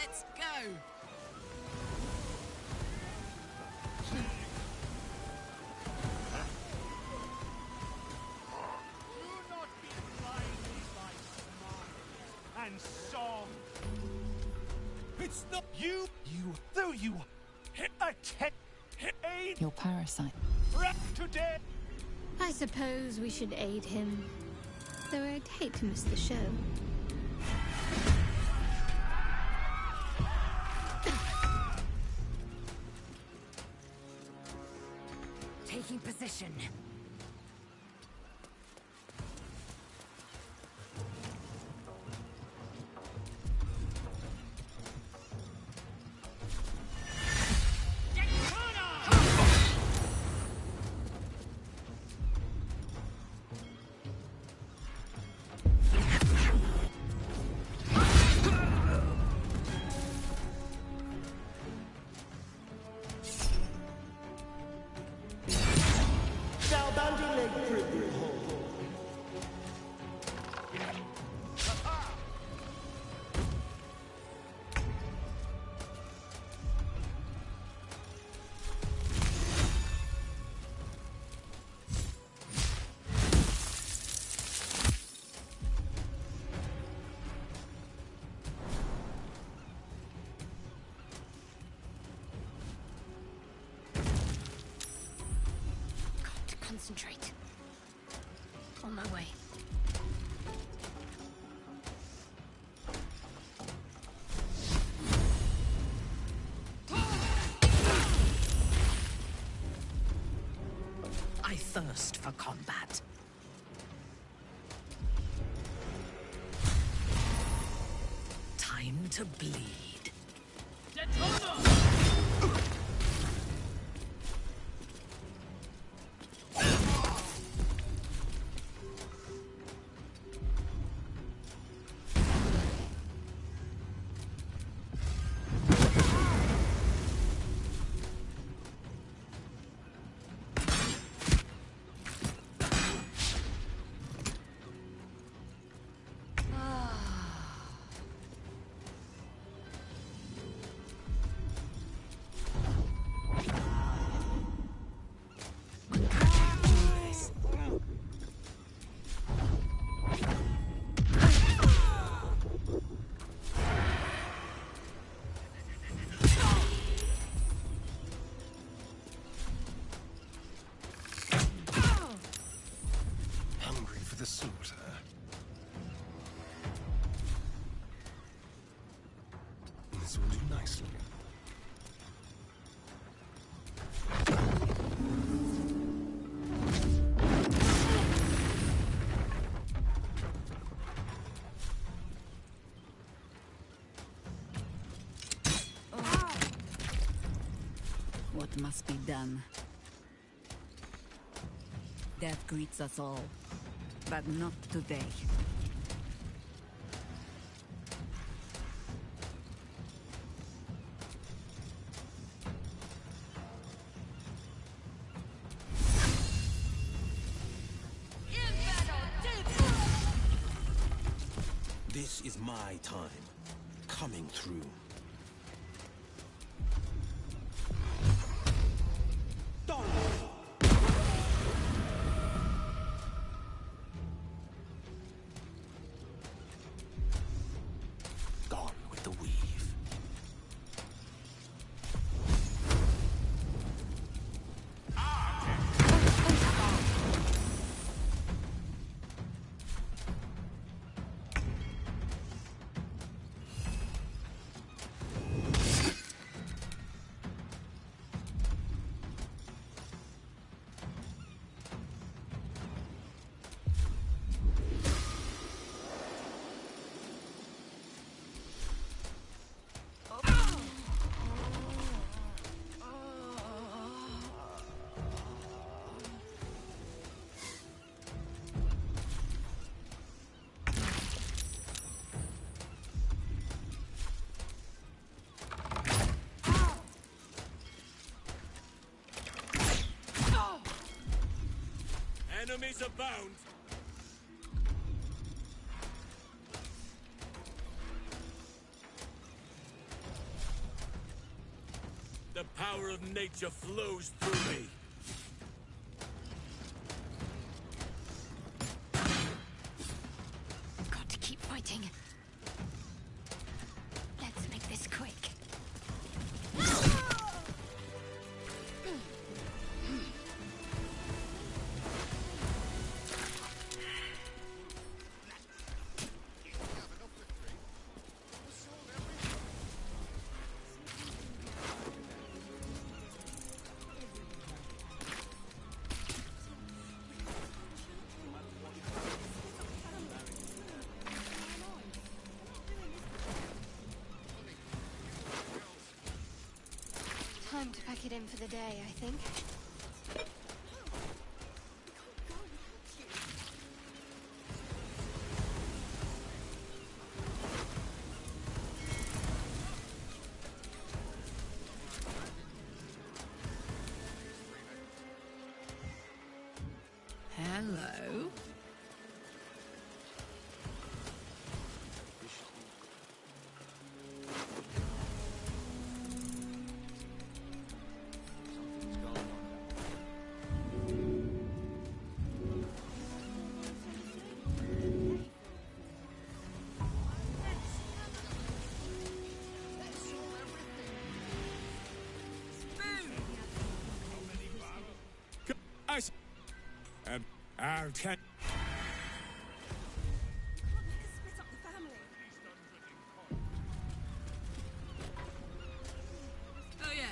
Let's go! And song. It's not you, though you aid Your parasite. today. I suppose we should aid him, though I'd hate to miss the show. Taking position. Concentrate. On my way. I thirst for combat. Time to bleed. The slaughter. This will do nicely. What must be done? Death greets us all. But not today. This is my time. Coming through. Gone with the weave. Enemies abound. The power of nature flows through me. Got to keep fighting. Let's make this quick. Time to pack it in for the day, I think. Hello. And how can... Oh yeah.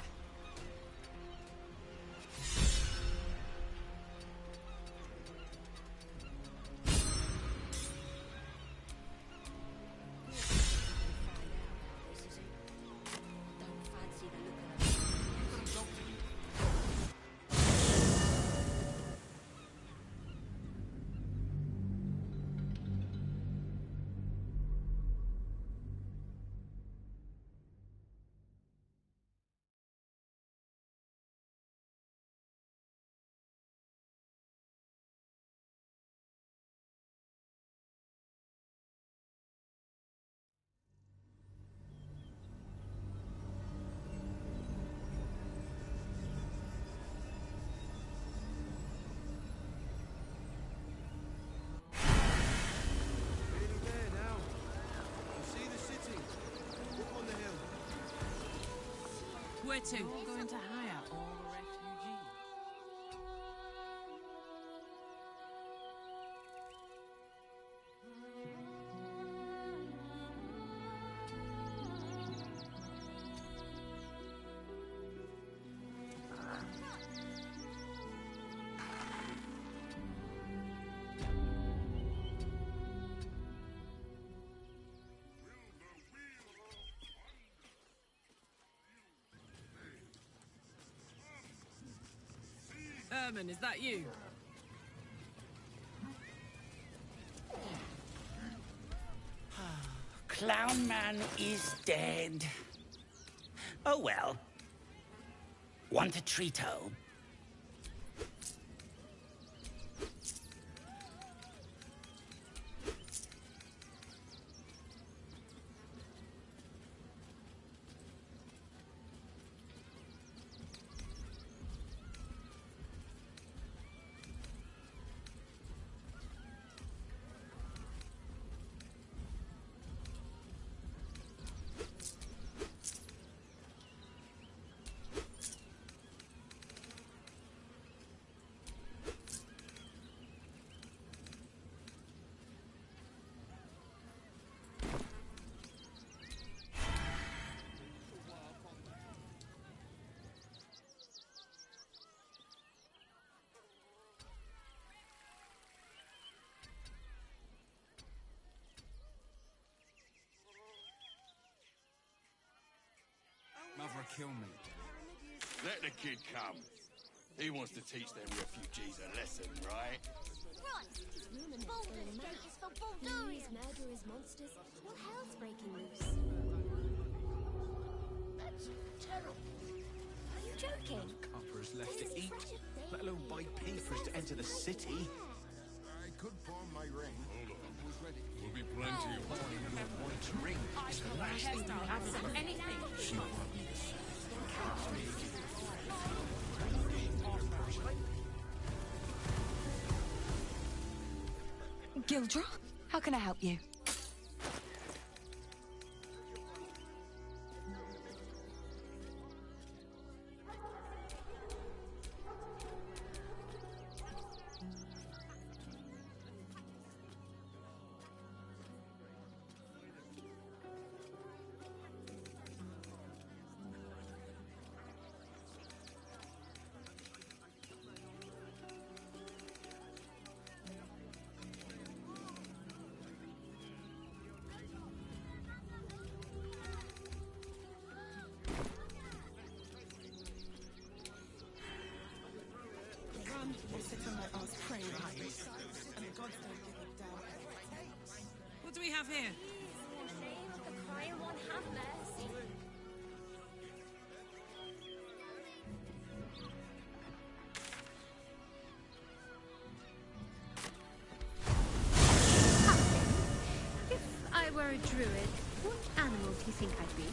Where to? You're going to hire all the refugees. Herman, is that you? Clown Man is dead. Oh well. Want a treat-o? Mother kill me. Let the kid come. He wants to teach them refugees a lesson, right? Right! Baldurs Gate is for Baldurians! Murderers, monsters, all hell's breaking loose. That's terrible. Are you joking? Copper's left to eat, let alone buy papers to enter the city. I could pawn my ring. Hold on. Who's ready? Will be plenty of One ring is the last thing you have. Anything. She won't. Catch me. Gildra, how can I help you? What do we have here? The crying one, have mercy. If I were a druid, what animal do you think I'd be?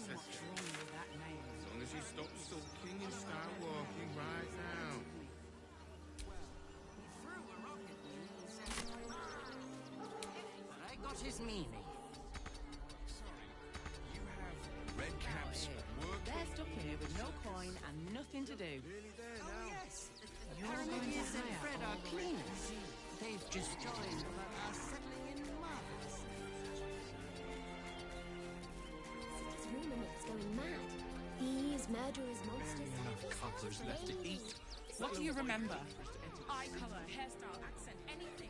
As long as you stop sulking and start walking right now. I got his meaning. You have red caps work. They're stuck here with no coin and nothing to do. Really there now? Yes. Paramidius and Fred are cleaners. They've just joined but are settling in marvelous. City's rumour mill's going mad. Thieves, murderers, monsters. Enough cobblers left to eat. What do you remember? Eye color, hairstyle, accent, anything.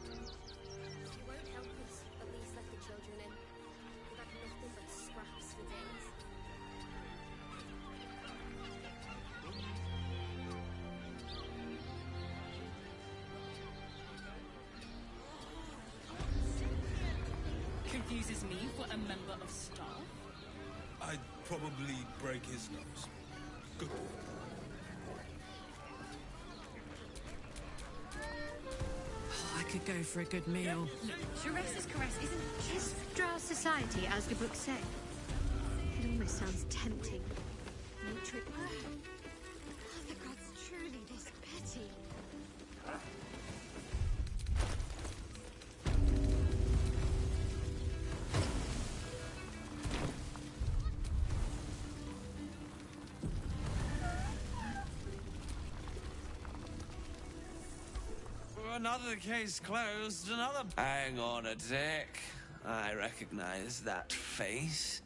You won't help us. At least let the children in. We've had nothing but scraps for days. Confuses me for a member of staff. I'd probably break his nose. Good boy. I could go for a good meal. Shiresa's caress isn't just drow society, as the books say. It almost sounds tempting. Nature. Are the gods truly this petty? Another case closed, another... Hang on a tick. I recognize that face.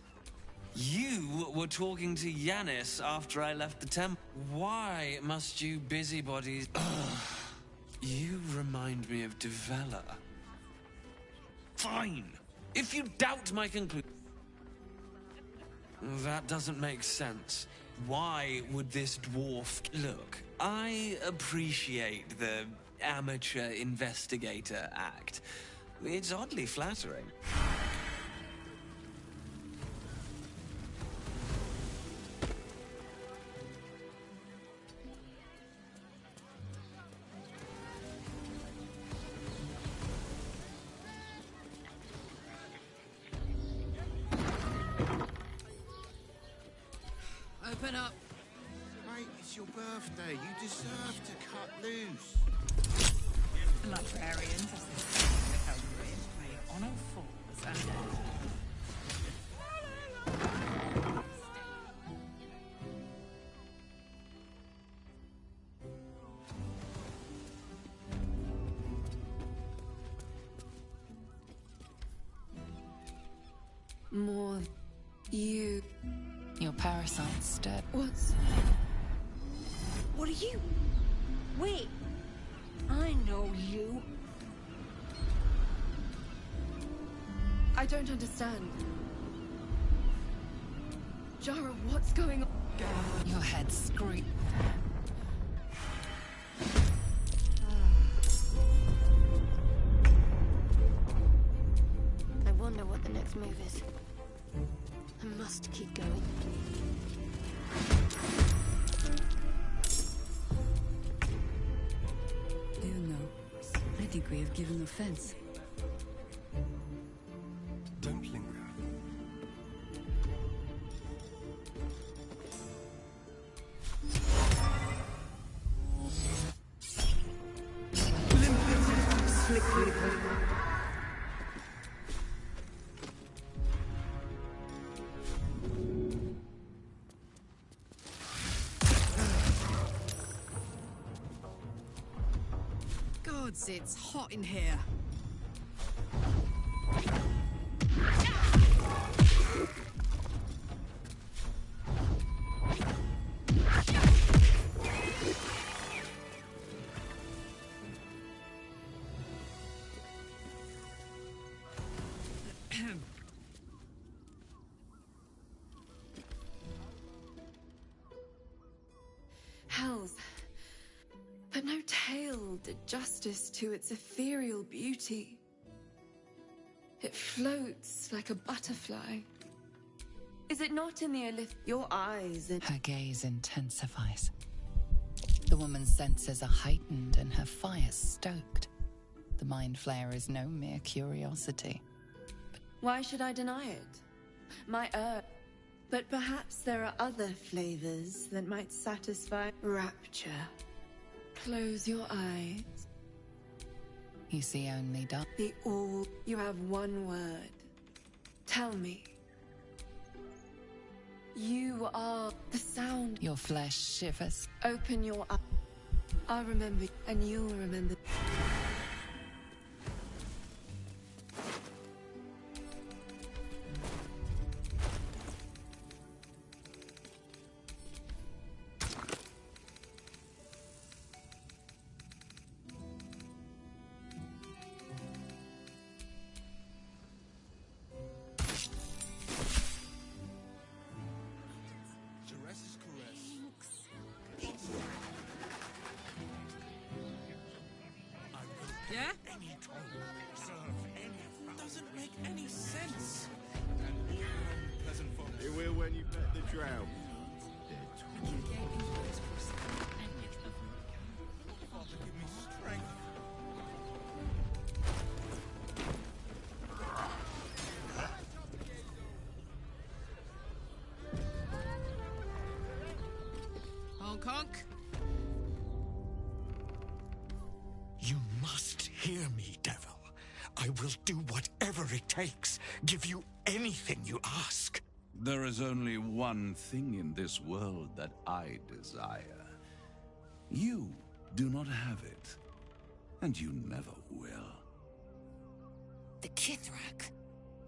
You were talking to Yanis after I left the temple. Why must you busybodies... You remind me of Devella. Fine. If you doubt my conclusion... That doesn't make sense. Why would this dwarf... Look, I appreciate the amateur investigator act. It's oddly flattering. Open up. Mate, it's your birthday. You deserve to cut loose. The librarians of this Calgary play on all fours and More... you... Your parasite's dead. What's... What are you? Wait. I know you. I don't understand. Jara, what's going on? Your head's scream. I wonder what the next move is. I must keep going. You know, I think we have given offense. Don't linger. Gods, it's hot in here. Hells. But no tale did justice to its ethereal beauty. It floats like a butterfly. Is it not in the Elith? Your eyes and... Her gaze intensifies. The woman's senses are heightened and her fire stoked. The mind flare is no mere curiosity. Why should I deny it? My herb. But perhaps there are other flavors that might satisfy rapture. Close your eyes. You see only dark. The all. You have one word. Tell me. You are the sound. Your flesh shivers. Open your eyes. I'll remember, and you'll remember. Yeah? Doesn't make any sense. You will when you bet the drow. Give me strength. Honk honk. You must hear me, devil. I will do whatever it takes. Give you anything you ask. There is only one thing in this world that I desire. You do not have it, and you never will. The Kithrak?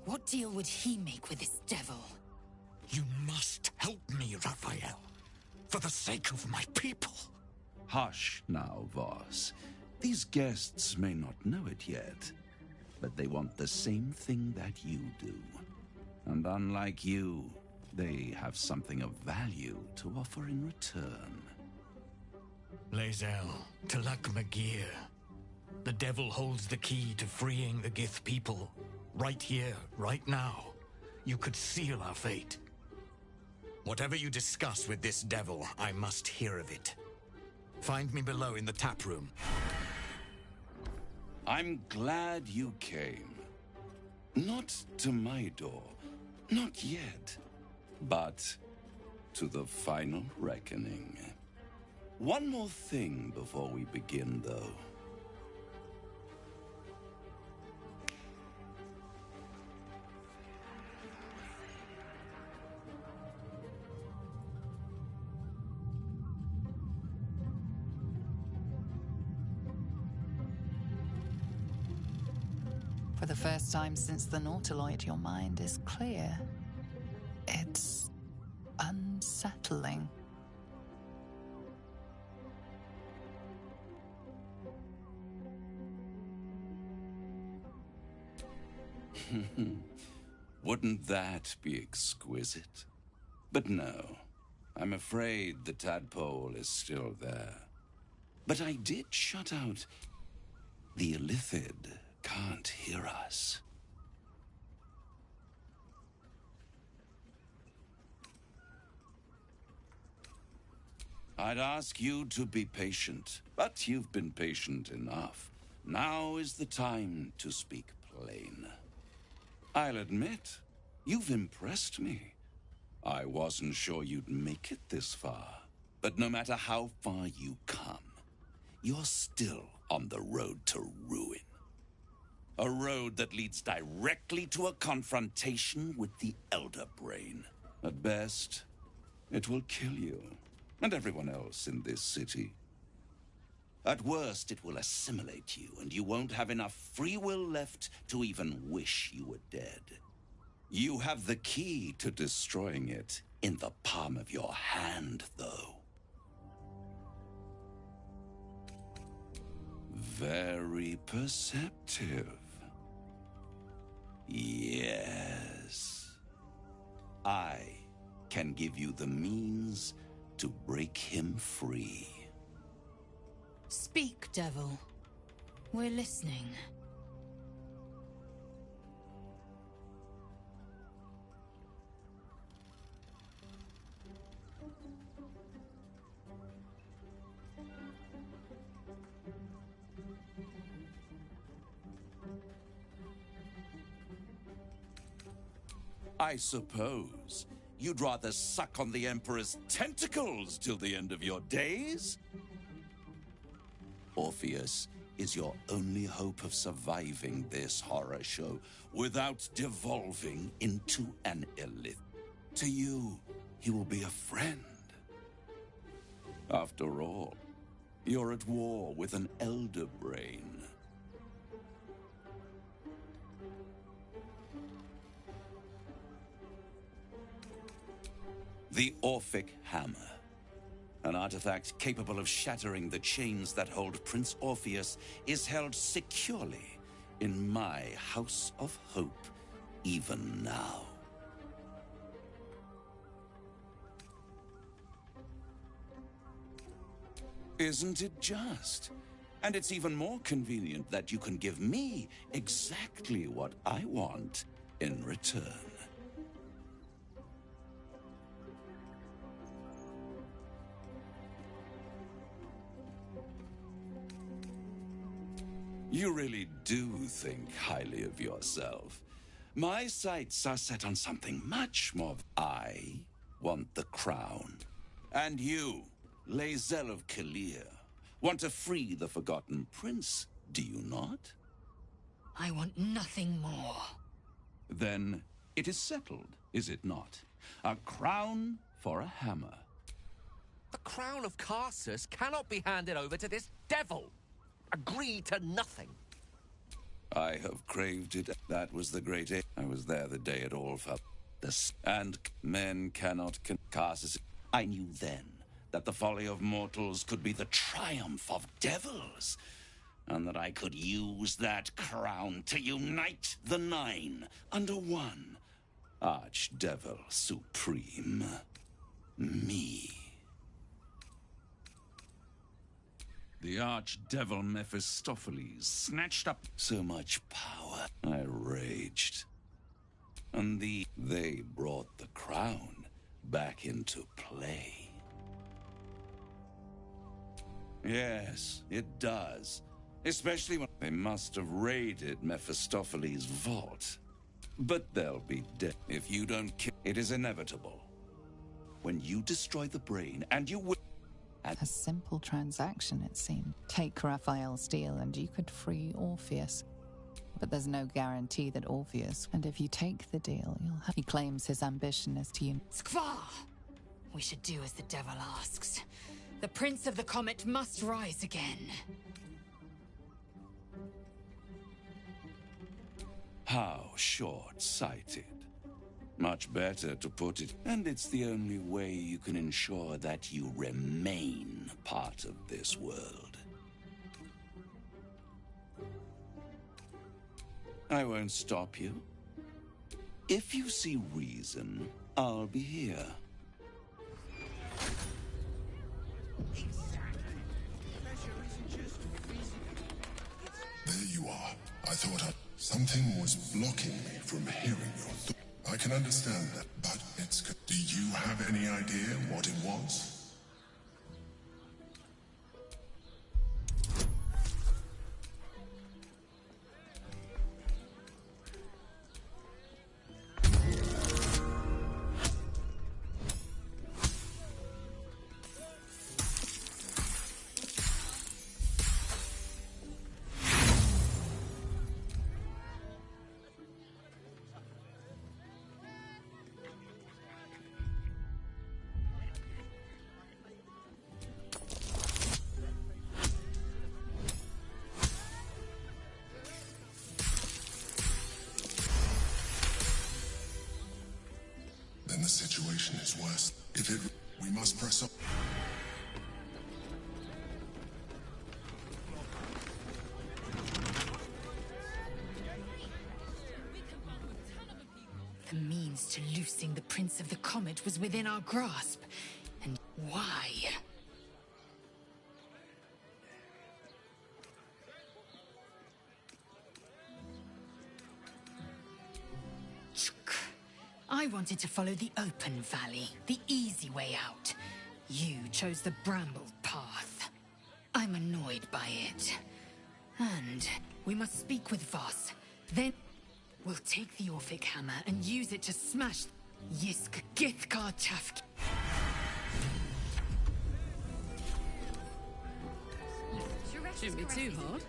What deal would he make with this devil? You must help me, Raphael. For the sake of my people. Hush now, Voss. These guests may not know it yet, but they want the same thing that you do. And unlike you, they have something of value to offer in return. Lae'zel, Talak Magir. The devil holds the key to freeing the Gith people. Right here, right now. You could seal our fate. Whatever you discuss with this devil, I must hear of it. Find me below in the tap room. I'm glad you came. Not to my door, not yet, but to the final reckoning. One more thing before we begin, though. For the first time since the Nautiloid, your mind is clear. It's unsettling. Wouldn't that be exquisite? But no, I'm afraid the tadpole is still there. But I did shut out. The Illithid can't hear us. I'd ask you to be patient, but you've been patient enough. Now is the time to speak plain. I'll admit, you've impressed me. I wasn't sure you'd make it this far. But no matter how far you come, you're still on the road to ruin. A road that leads directly to a confrontation with the Elder Brain. At best, it will kill you and everyone else in this city. At worst, it will assimilate you, and you won't have enough free will left to even wish you were dead. You have the key to destroying it in the palm of your hand, though. Very perceptive. Yes. I can give you the means to break him free. Speak, devil. We're listening. I suppose you'd rather suck on the Emperor's tentacles till the end of your days? Orpheus is your only hope of surviving this horror show without devolving into an elite. To you, he will be a friend. After all, you're at war with an Elder Brain. The Orphic Hammer. An artifact capable of shattering the chains that hold Prince Orpheus is held securely in my House of Hope, even now. Isn't it just? And it's even more convenient that you can give me exactly what I want in return. You really do think highly of yourself. My sights are set on something much more. I want the crown. And you, Lae'zel of Kalir, want to free the Forgotten Prince, do you not? I want nothing more. Then it is settled, is it not? A crown for a hammer. The crown of Karsus cannot be handed over to this devil. Agree to nothing. I have craved it. That was the great aim. I was there the day it all fell. And men cannot Karsus. I knew then that the folly of mortals could be the triumph of devils, and that I could use that crown to unite the Nine under one Archdevil Supreme. Me. The Archdevil Mephistopheles snatched up so much power. I raged. And they brought the crown back into play. Yes, it does. Especially when they must have raided Mephistopheles' vault. But they'll be dead if you don't kill. It is inevitable. When you destroy the brain, and you will. A simple transaction, it seemed. Take Raphael's deal and you could free Orpheus. But there's no guarantee that Orpheus... And if you take the deal, you'll have... He claims his ambition is to... Skvar! We should do as the devil asks. The Prince of the Comet must rise again. How short-sighted. Much better to put it, and it's the only way you can ensure that you remain part of this world. I won't stop you. If you see reason, I'll be here. There you are. I thought something was blocking me from hearing your thoughts. I can understand that, but it's... Do you have any idea what it was? then the situation is worse. If it... We must press on. The means to loosing the Prince of the Comet was within our grasp. And why? I wanted to follow the open valley, the easy way out. You chose the bramble path. I'm annoyed by it. And we must speak with Voss. Then we'll take the Orphic hammer and use it to smash Yisk Githkar Tafk. Shouldn't be too hard.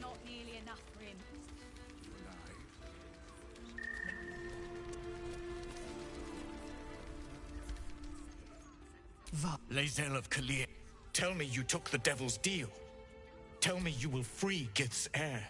Not nearly enough for him. Lae'zel of Kalir, tell me you took the Devil's deal. Tell me you will free Gith's heir.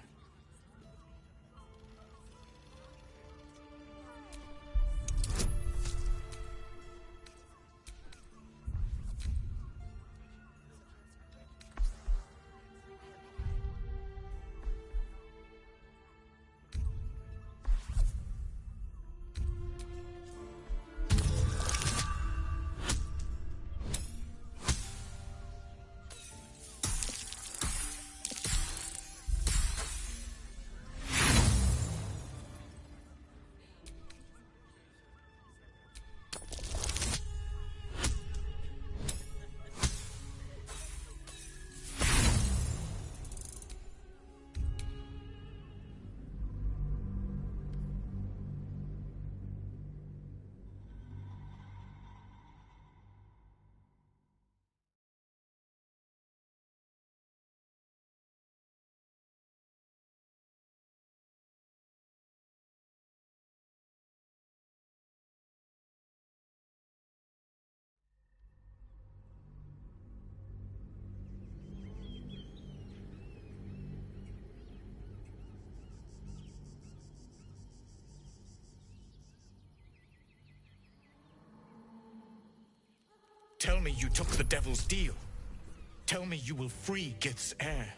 Tell me you took the Devil's deal. Tell me you will free Gith's heir.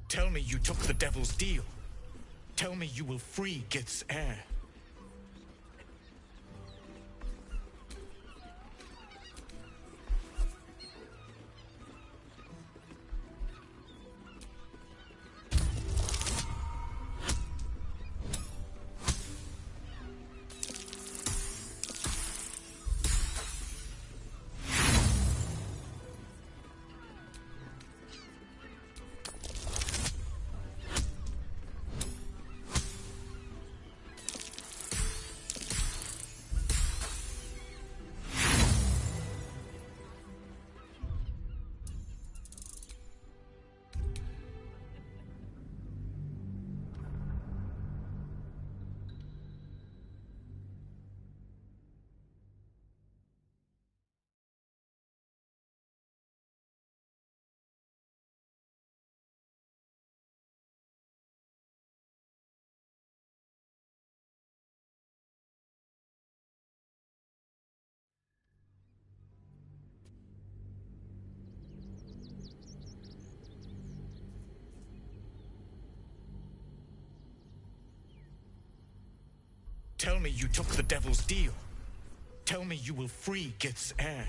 Tell me you took the Devil's deal. Tell me you will free Gith's heir. Tell me you took the devil's deal. Tell me you will free Gith's heir.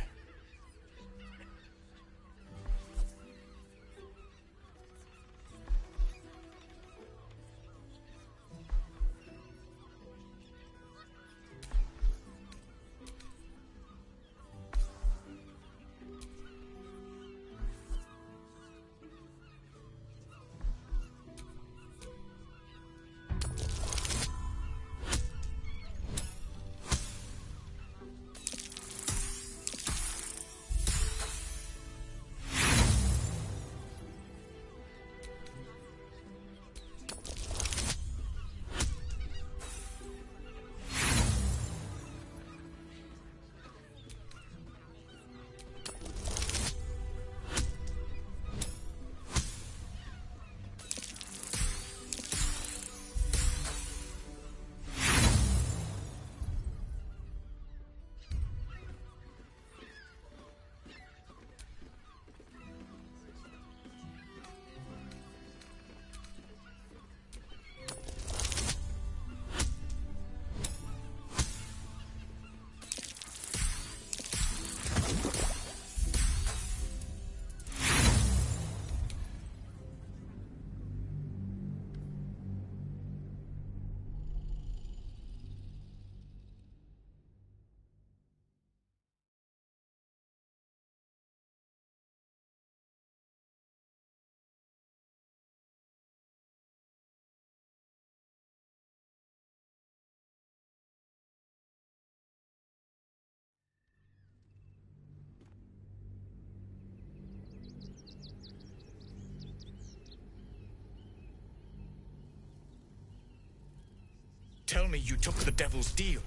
Tell me you took the devil's deal.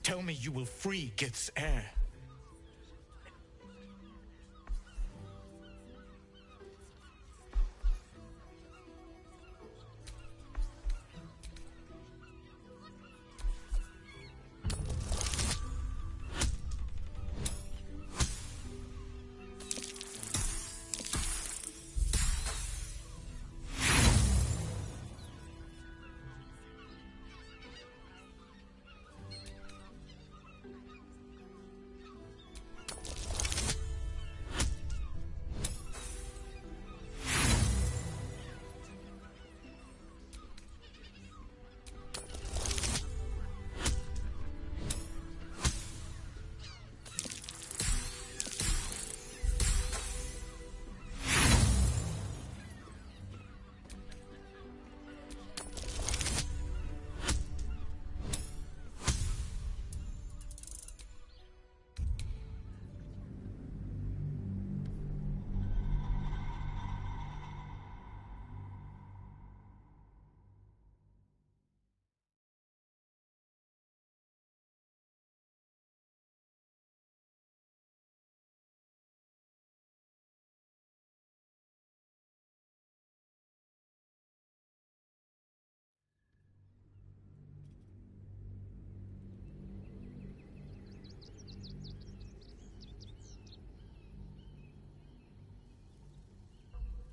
Tell me you will free Gith's heir.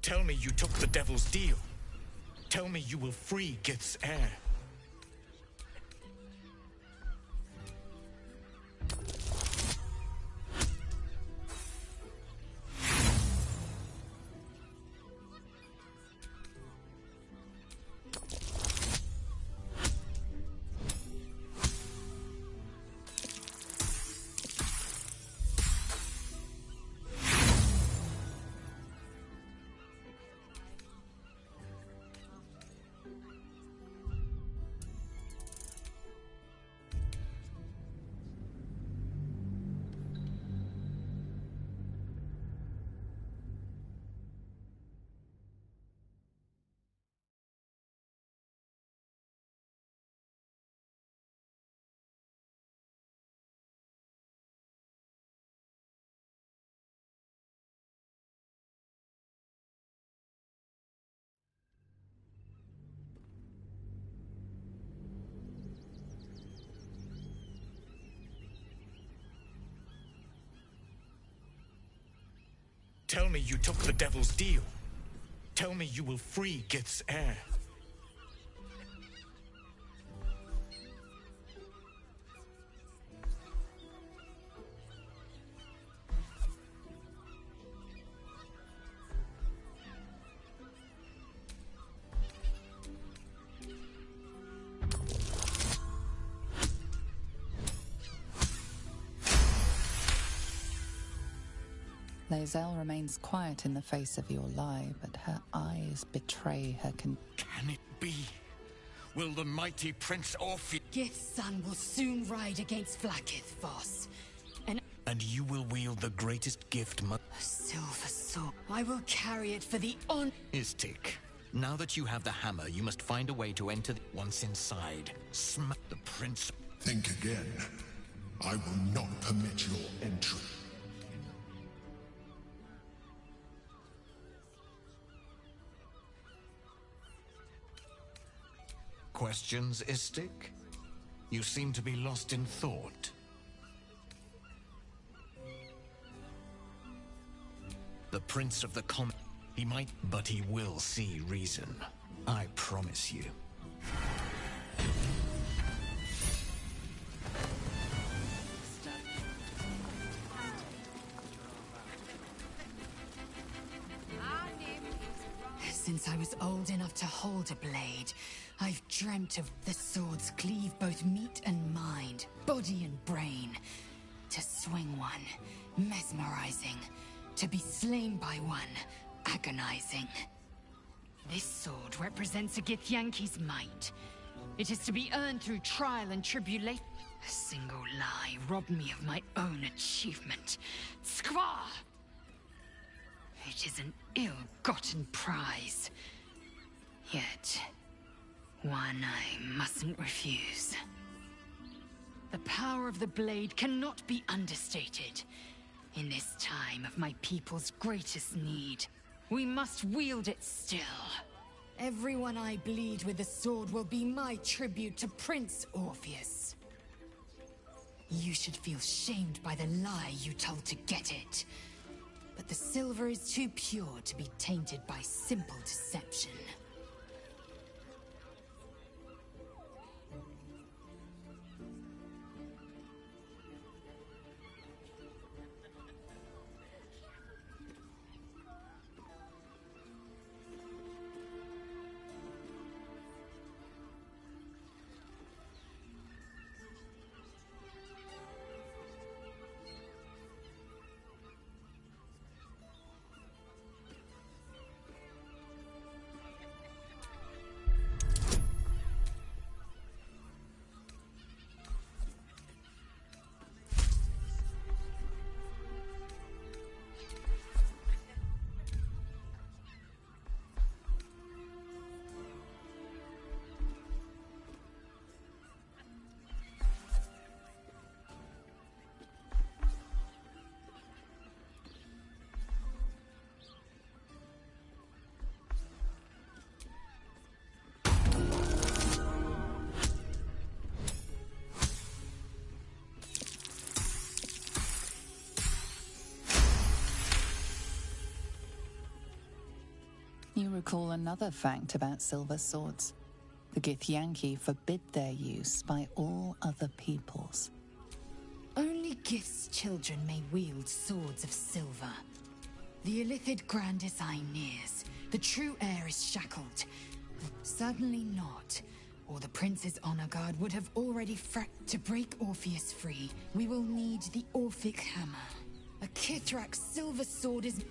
Tell me you took the devil's deal. Tell me you will free Gith's heir. Tell me you took the devil's deal. Tell me you will free Gith's heir. Lae'zel remains quiet in the face of your lie, but her eyes betray her Can it be? Will the mighty Prince Orpheus... Gith's son will soon ride against Vlaakith, Voss. And you will wield the greatest gift A silver sword. I will carry it for the Istik, now that you have the hammer, you must find a way to enter once inside. Smack the prince. Think again. I will not permit your entry. Questions, Istik? You seem to be lost in thought. The Prince of the he might, but he will see reason. I promise you. Since I was old enough to hold a blade, I've dreamt of the swords cleave both meat and mind, body and brain. To swing one, mesmerizing. To be slain by one, agonizing. This sword represents a Githyanki's might. It is to be earned through trial and tribulation. A single lie robbed me of my own achievement. Skvar! It is an ill-gotten prize. Yet, one I mustn't refuse. The power of the blade cannot be understated. In this time of my people's greatest need, we must wield it still. Everyone I bleed with the sword will be my tribute to Prince Orpheus. You should feel shamed by the lie you told to get it. But the silver is too pure to be tainted by simple deception. You recall another fact about silver swords. The Githyanki forbid their use by all other peoples. Only Gith's children may wield swords of silver. The Illithid Grandis Aeneas, the true heir, is shackled. Certainly not, or the Prince's honor guard would have already To break Orpheus free, we will need the Orphic Hammer. A Kithrak's silver sword is...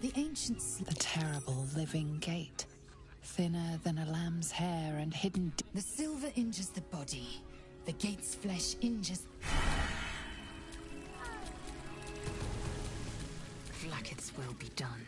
The ancient... The terrible living gate. Thinner than a lamb's hair and hidden... The silver injures the body. The gate's flesh injures... Vlaakith's will be done.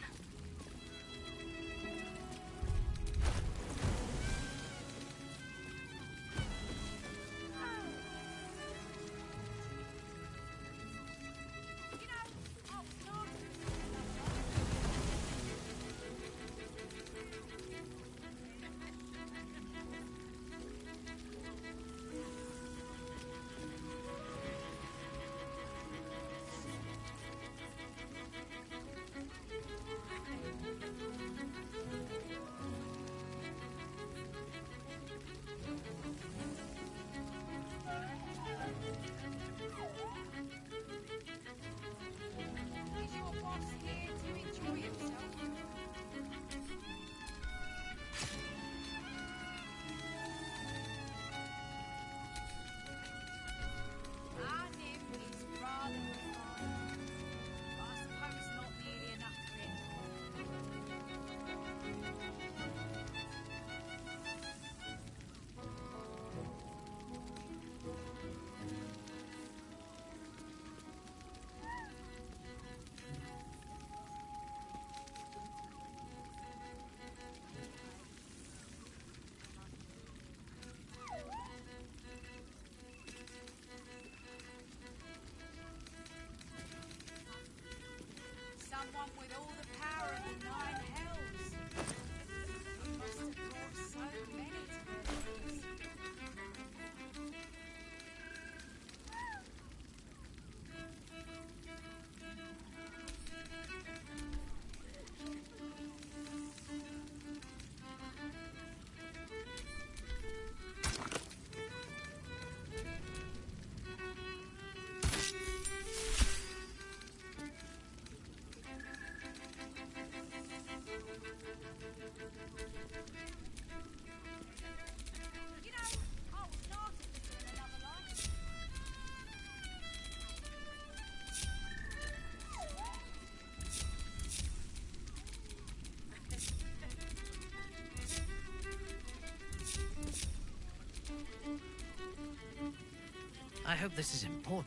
I hope this is important.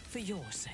For your sake.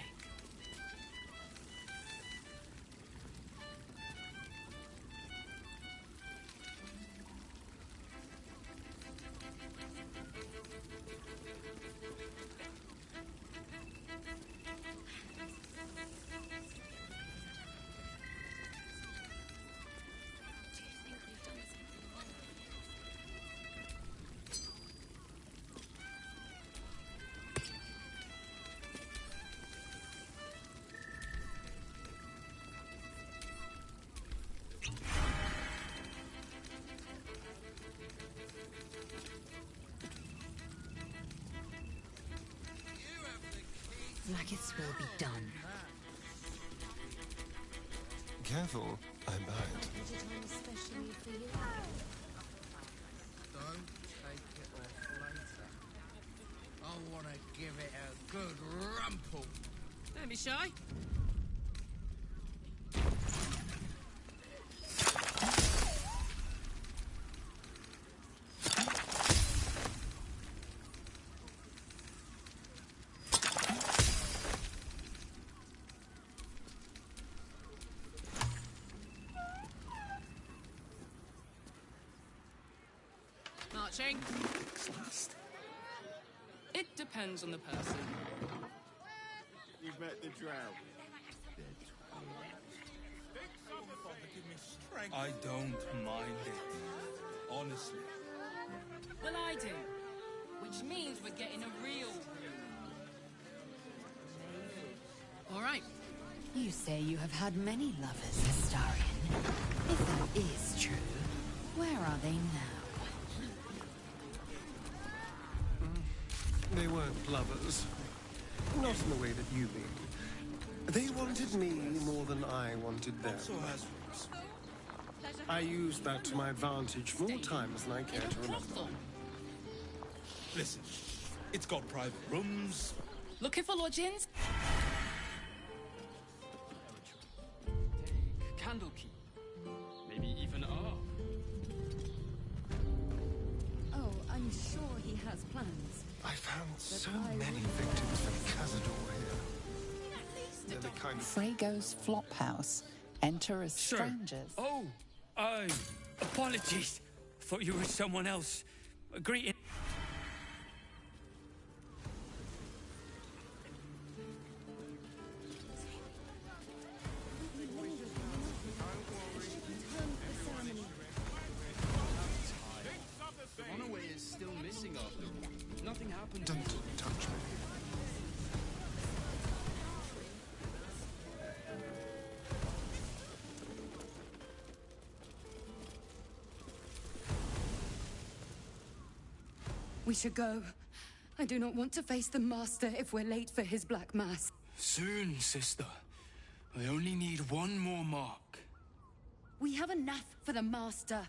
Like will be done. Careful, I bite. Especially for you. Don't take it off later. I want to give it a good rumple. Don't be shy. Marching. It depends on the person. You've met the drow. I don't mind it. Honestly. Well, I do. Which means we're getting a real... All right. You say you have had many lovers, Astarion. If that is true, where are they now? They weren't lovers. Not in the way that you mean. They wanted me more than I wanted them. I used that to my advantage more times than I care to remember. Listen, it's got private rooms. Looking for lodgings? Candle key. Maybe even a... Oh, I'm sure he has plans. I found so many victims for Cazador here. They're the kind of... Frego's Flophouse. Enter as Sir. strangers. Oh, apologies. Thought you were someone else. Greeting. The runaway is still missing after all. Nothing happened. Don't touch me. We should go. I do not want to face the Master if we're late for his Black Mass. Soon, sister. I only need one more mark. We have enough for the Master.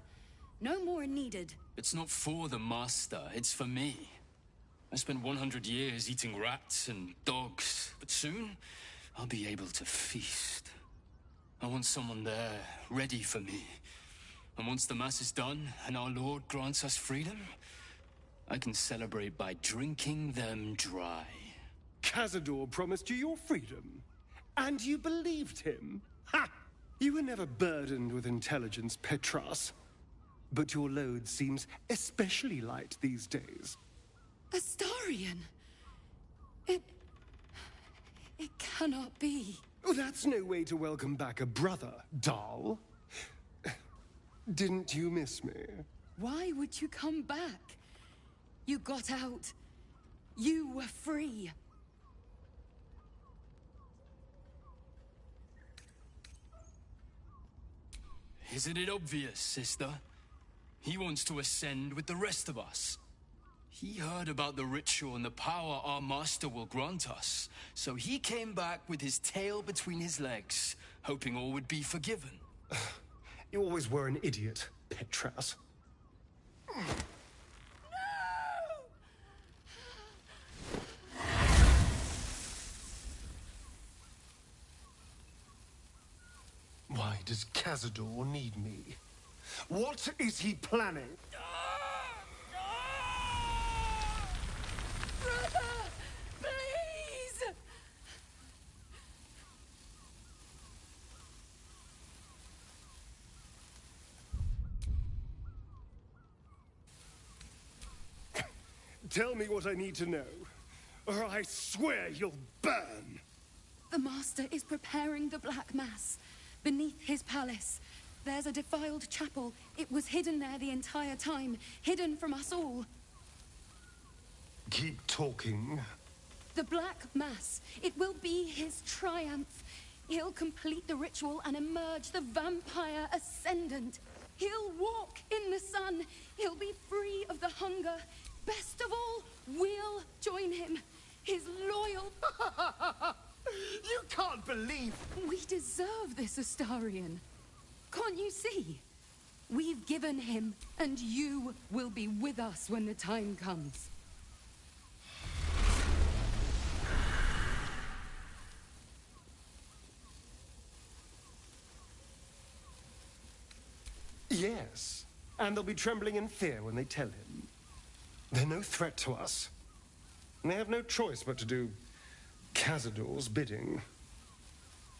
No more needed. It's not for the master, it's for me. I spent 100 years eating rats and dogs, but soon I'll be able to feast. I want someone there, ready for me. And once the Mass is done and our Lord grants us freedom, I can celebrate by drinking them dry. Cazador promised you your freedom, and you believed him? Ha! You were never burdened with intelligence, Petras. But your load seems especially light these days. Astarion! It cannot be. Oh, that's no way to welcome back a brother, doll. Didn't you miss me? Why would you come back? You got out. You were free. Isn't it obvious, sister? He wants to ascend with the rest of us. He heard about the ritual and the power our master will grant us. So he came back with his tail between his legs, hoping all would be forgiven. You always were an idiot, Petras. Why does Cazador need me? What is he planning? Brother! Tell me what I need to know, or I swear you'll burn. The Master is preparing the Black Mass beneath his palace. There's a defiled chapel. It was hidden there the entire time, hidden from us all. Keep talking. The Black Mass. It will be his triumph. He'll complete the ritual and emerge the vampire ascendant. He'll walk in the sun. He'll be free of the hunger. Best of all, we'll join him. His loyal... You can't believe... We deserve this, Astarion. Can't you see? We've given him, and you will be with us when the time comes. Yes, and they'll be trembling in fear when they tell him. They're no threat to us. And they have no choice but to do Cazador's bidding.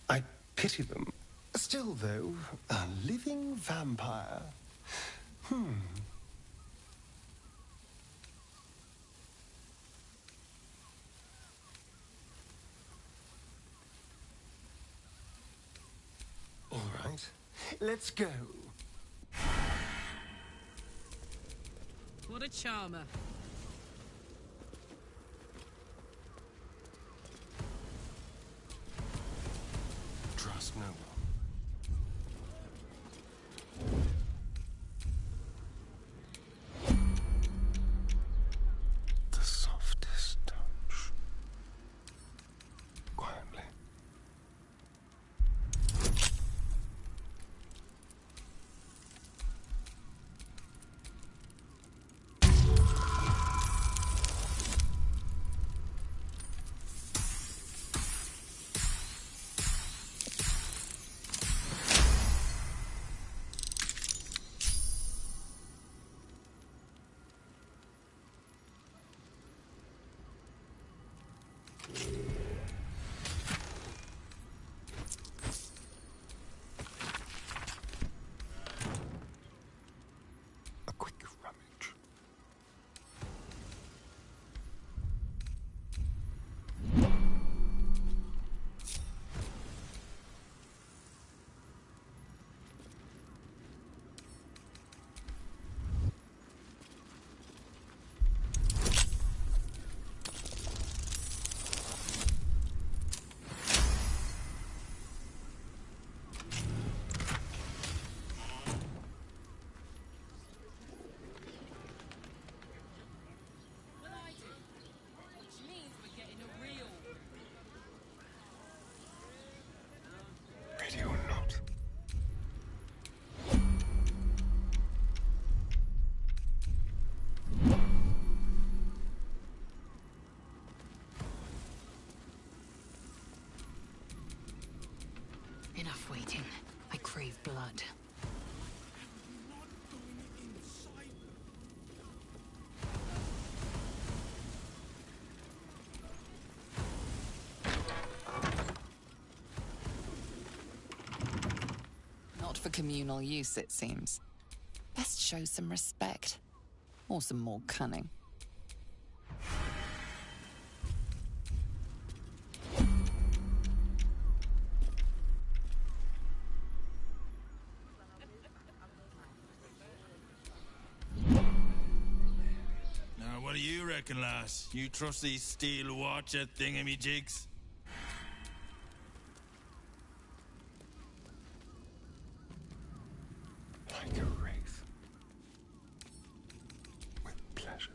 I pity them. Still, though, a living vampire. All right, let's go. What a charmer. Trust no one. The softest touch. Quietly. Ready or not. Enough waiting. I crave blood. Not for communal use, it seems. Best show some respect. Or some more cunning. Now, what do you reckon, lass? You trust these steel watcher thingamy-jigs? Like a wraith. With pleasure.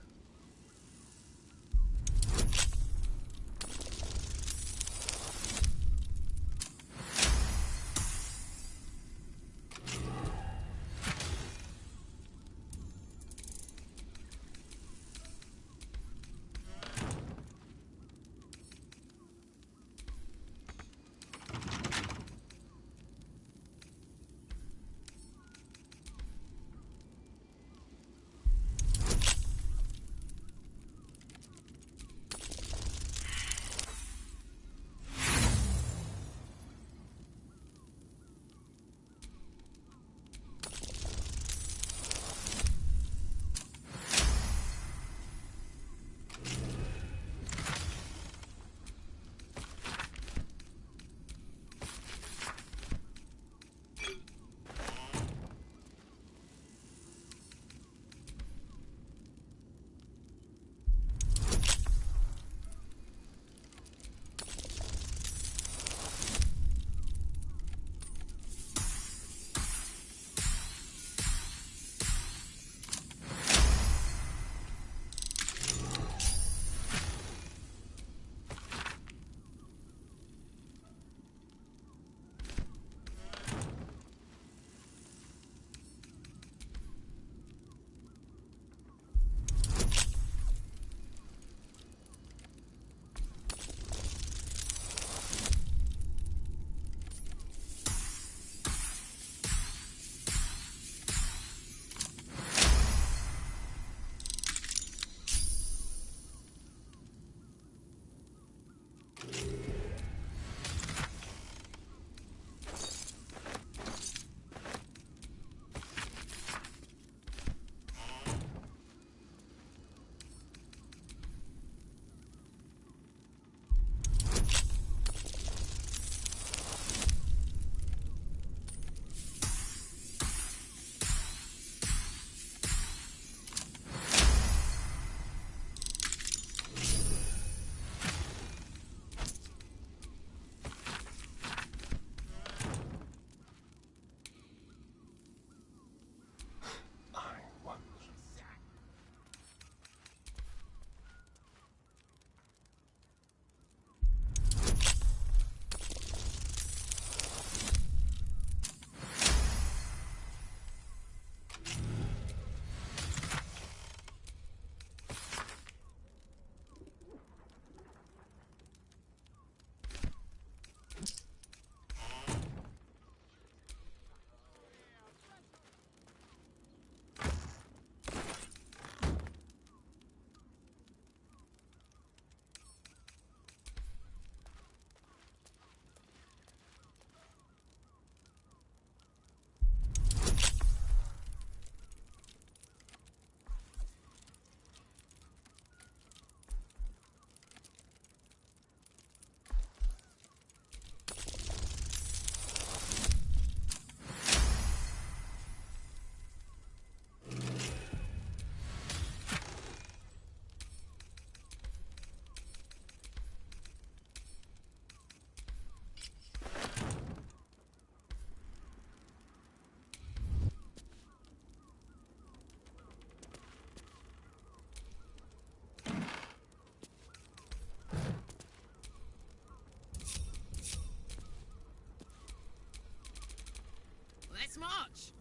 Let's march!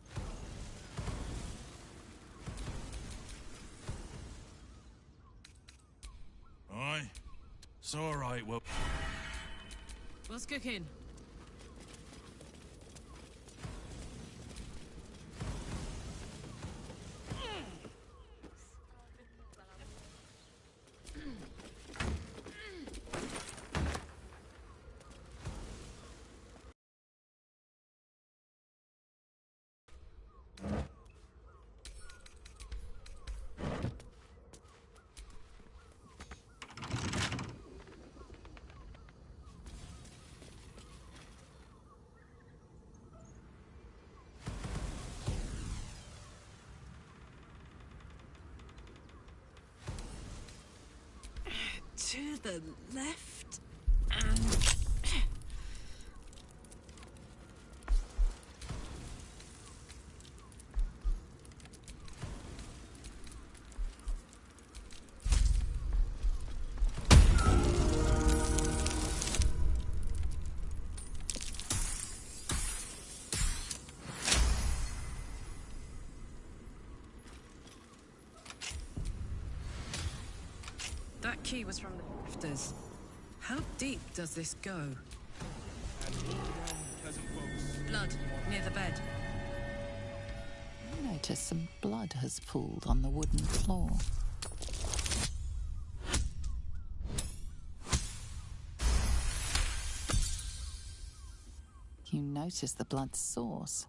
Aye. It's all right, well... What's cooking? To the left and... That key was from the rafters. How deep does this go? Blood near the bed. You notice some blood has pooled on the wooden floor. You notice the blood's source.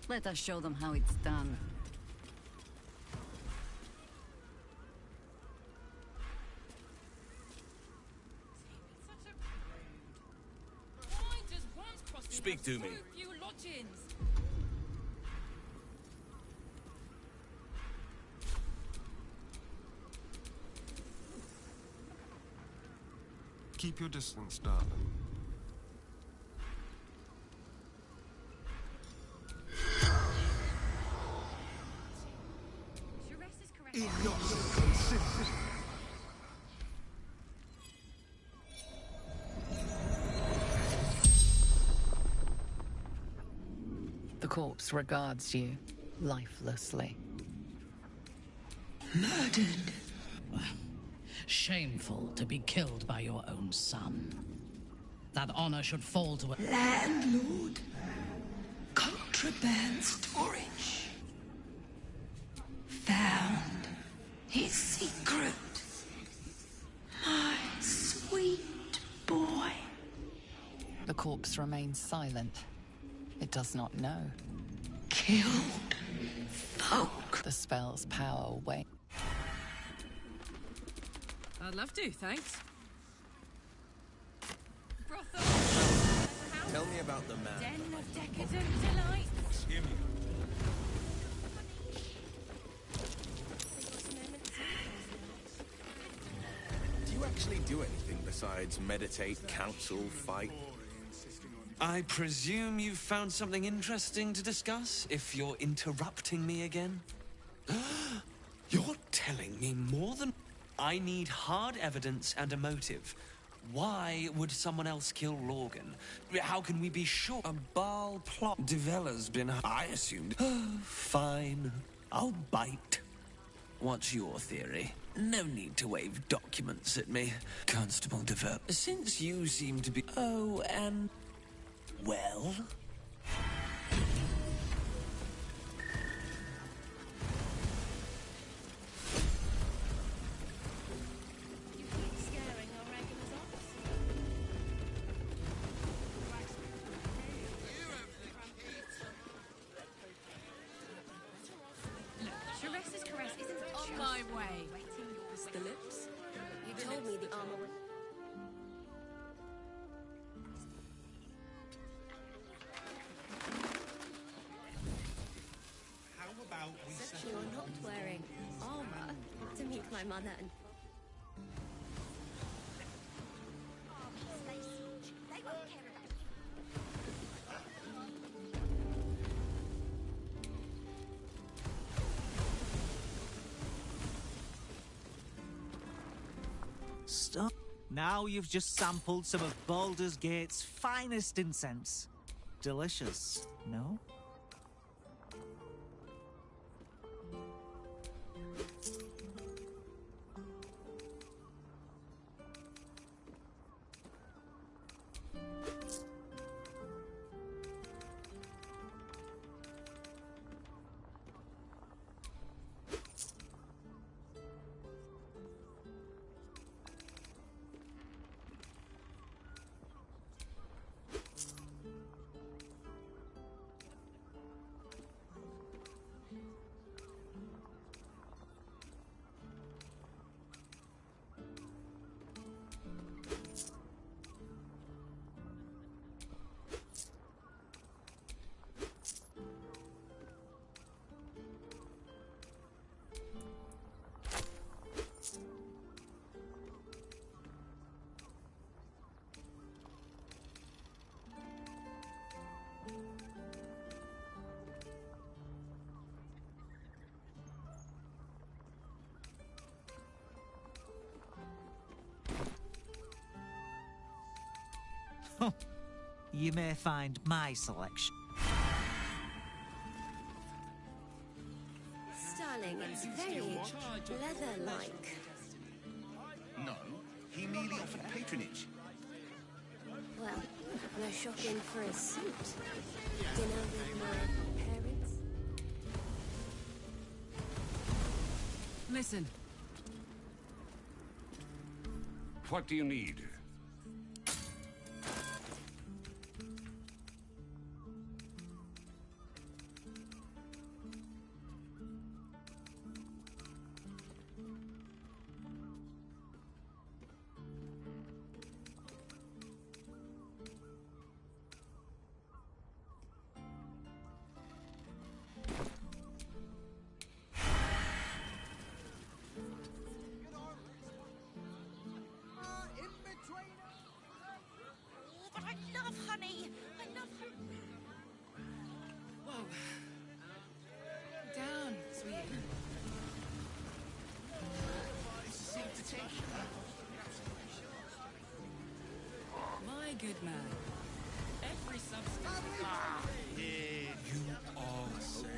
Let us show them how it's done. Speak to me. Keep your distance, darling. The corpse regards you lifelessly. Murdered. Shameful to be killed by your own son. That honor should fall to a Landlord. Contraband storage. Found his secret. My sweet boy. The corpse remains silent. It does not know. Killed folk. The spell's power wanes. I'd love to, thanks. Tell me about the man. Den of decadent delight. Hear me. Do you actually do anything besides meditate, counsel, fight? I presume you've found something interesting to discuss, if you're interrupting me again? You're telling me more than... I need hard evidence and a motive. Why would someone else kill Lorgan? How can we be sure? A Baal plot. Devella's been... I assumed... Fine. I'll bite. What's your theory? No need to wave documents at me. Constable Devella. Since you seem to be... Oh, and... Well... You're not wearing armor to meet my mother and... Stop. Now you've just sampled some of Baldur's Gate's finest incense. Delicious, no? You may find my selection. Darling, it's very leather-like. No, he merely offered patronage. Well, no shopping for a suit. Dinner with my parents. Listen. What do you need? good man. Every substance. You are safe.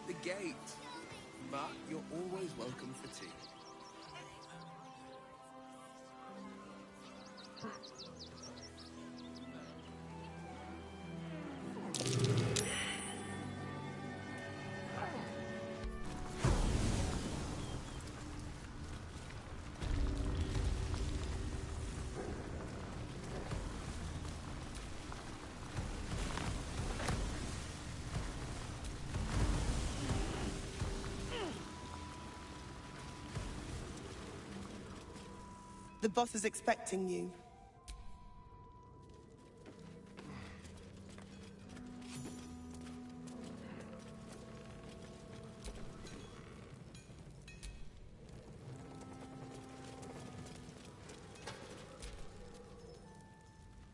The gate. But you're always welcome for tea. The boss is expecting you.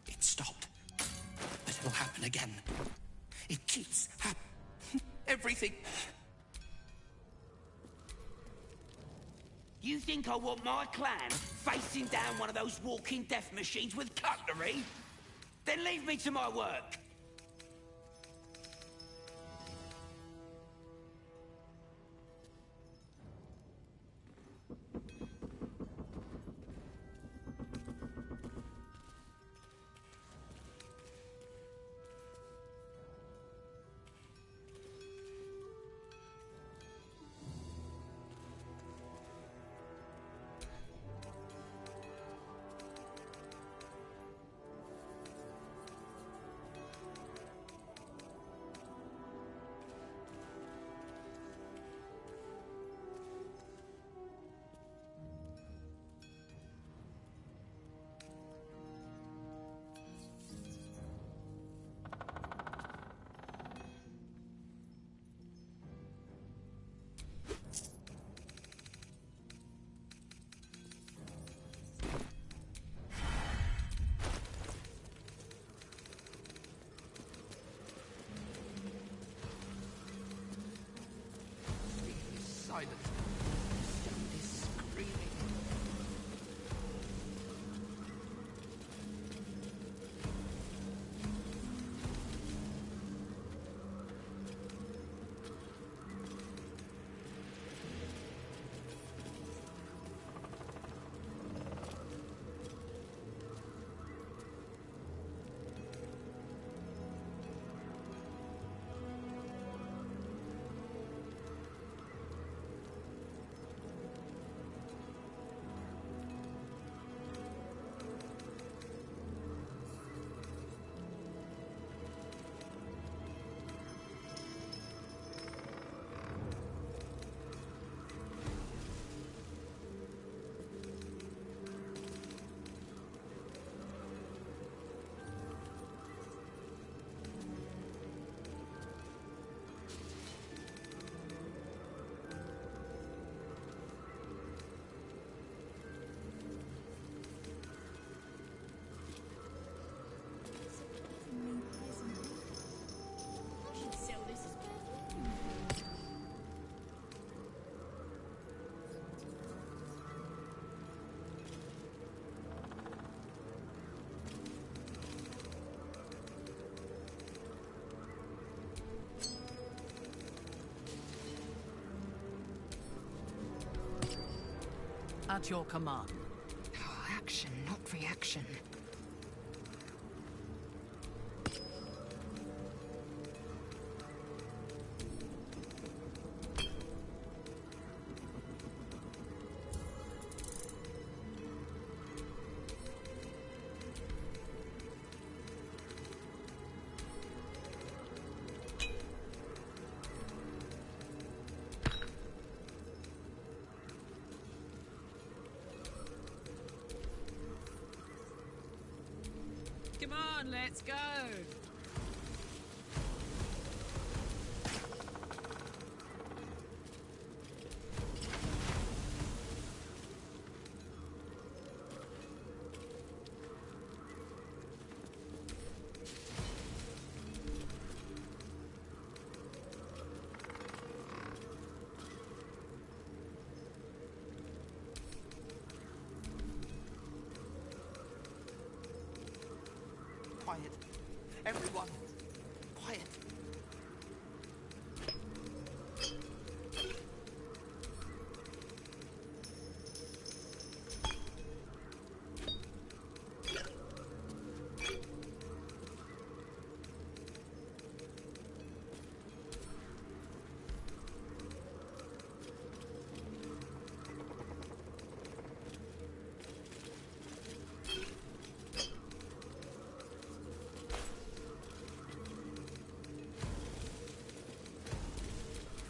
It stopped. But it'll happen again. It keeps happening. Everything. You think I want my clan facing down one of those walking death machines with cutlery? Then leave me to my work. Silent. This screaming. At your command. Oh, action, not reaction. Come on, let's go. Quiet. Everyone, quiet.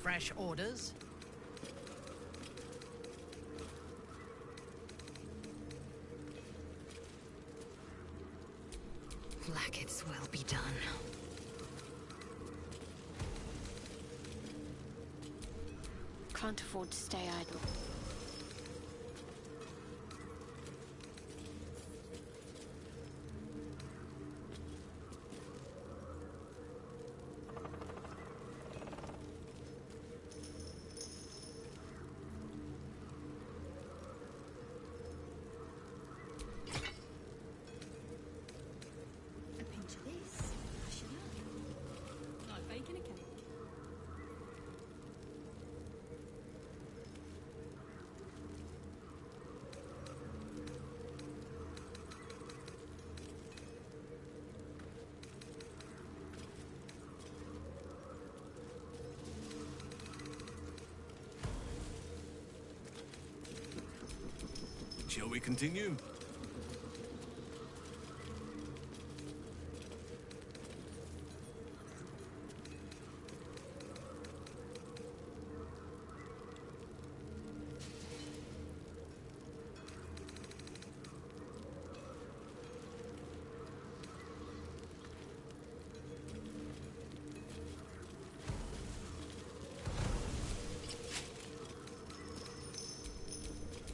Fresh orders? Blackets will be done. Can't afford to stay idle. A pinch of this. I should know. Like baking a cake. Shall we continue?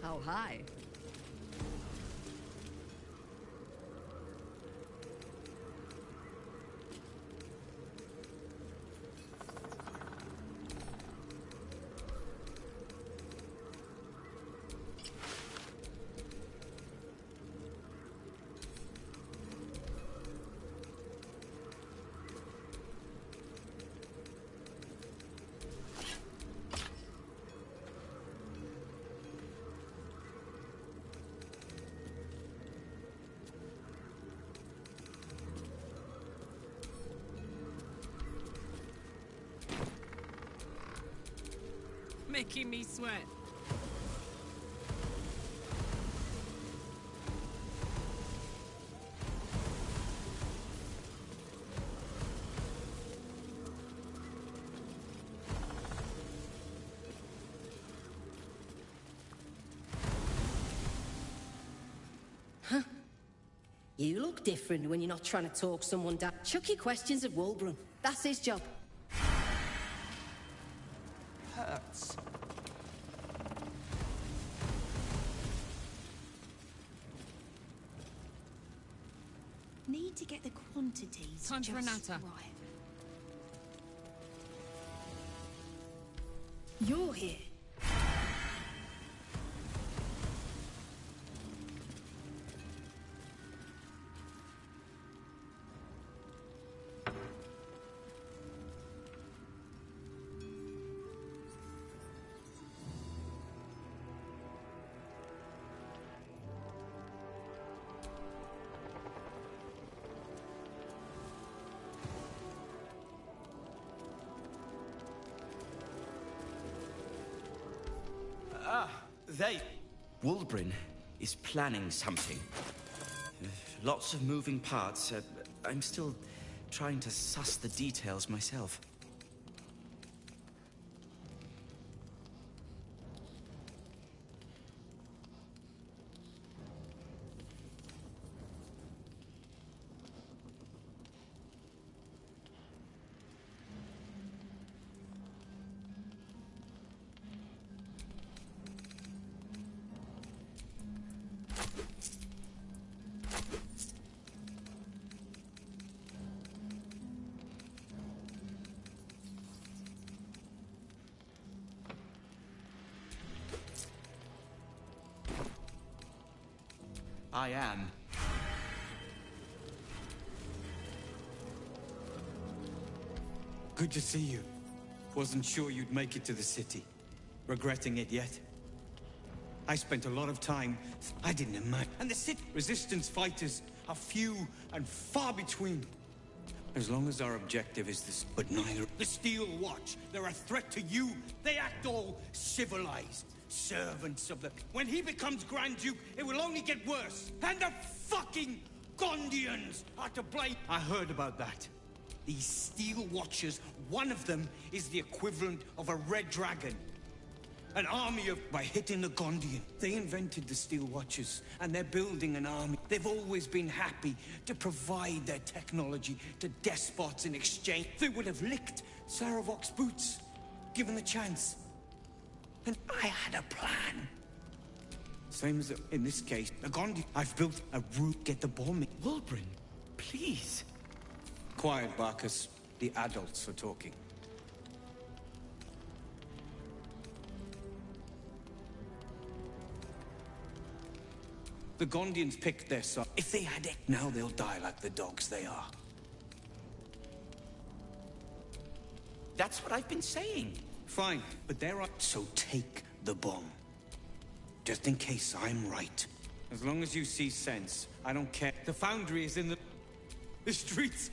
How high? Making me sweat. Huh? You look different when you're not trying to talk someone down. Chuck your questions at Wulbrun. That's his job. Hurts. Need to get the quantities Time for a just natter. right. You're here. Wulbrun is planning something. Lots of moving parts. I'm still trying to suss the details myself. I am. Good to see you. Wasn't sure you'd make it to the city. Regretting it yet? I spent a lot of time. I didn't imagine. And the city resistance fighters are few and far between. As long as our objective is this, but neither. The Steel Watch, they're a threat to you. They act all civilized. Servants of the... When he becomes Grand Duke, it will only get worse. And the fucking Gondians are to blame. I heard about that. These Steel Watchers, one of them is the equivalent of a Red Dragon. An army of... By hitting the Gondian. They invented the Steel Watchers, and they're building an army. They've always been happy to provide their technology to despots in exchange. They would have licked Saravok's boots, given the chance. And I had a plan. Same as in this case, the Gondian. I've built a route, get the bomb in. Wulbren, please. Quiet, Barcus. The adults are talking. The Gondians picked their side. If they had it, now they'll die like the dogs they are. That's what I've been saying. Fine, but they're up. So take the bomb. Just in case I'm right. As long as you see sense, I don't care. The foundry is in the streets.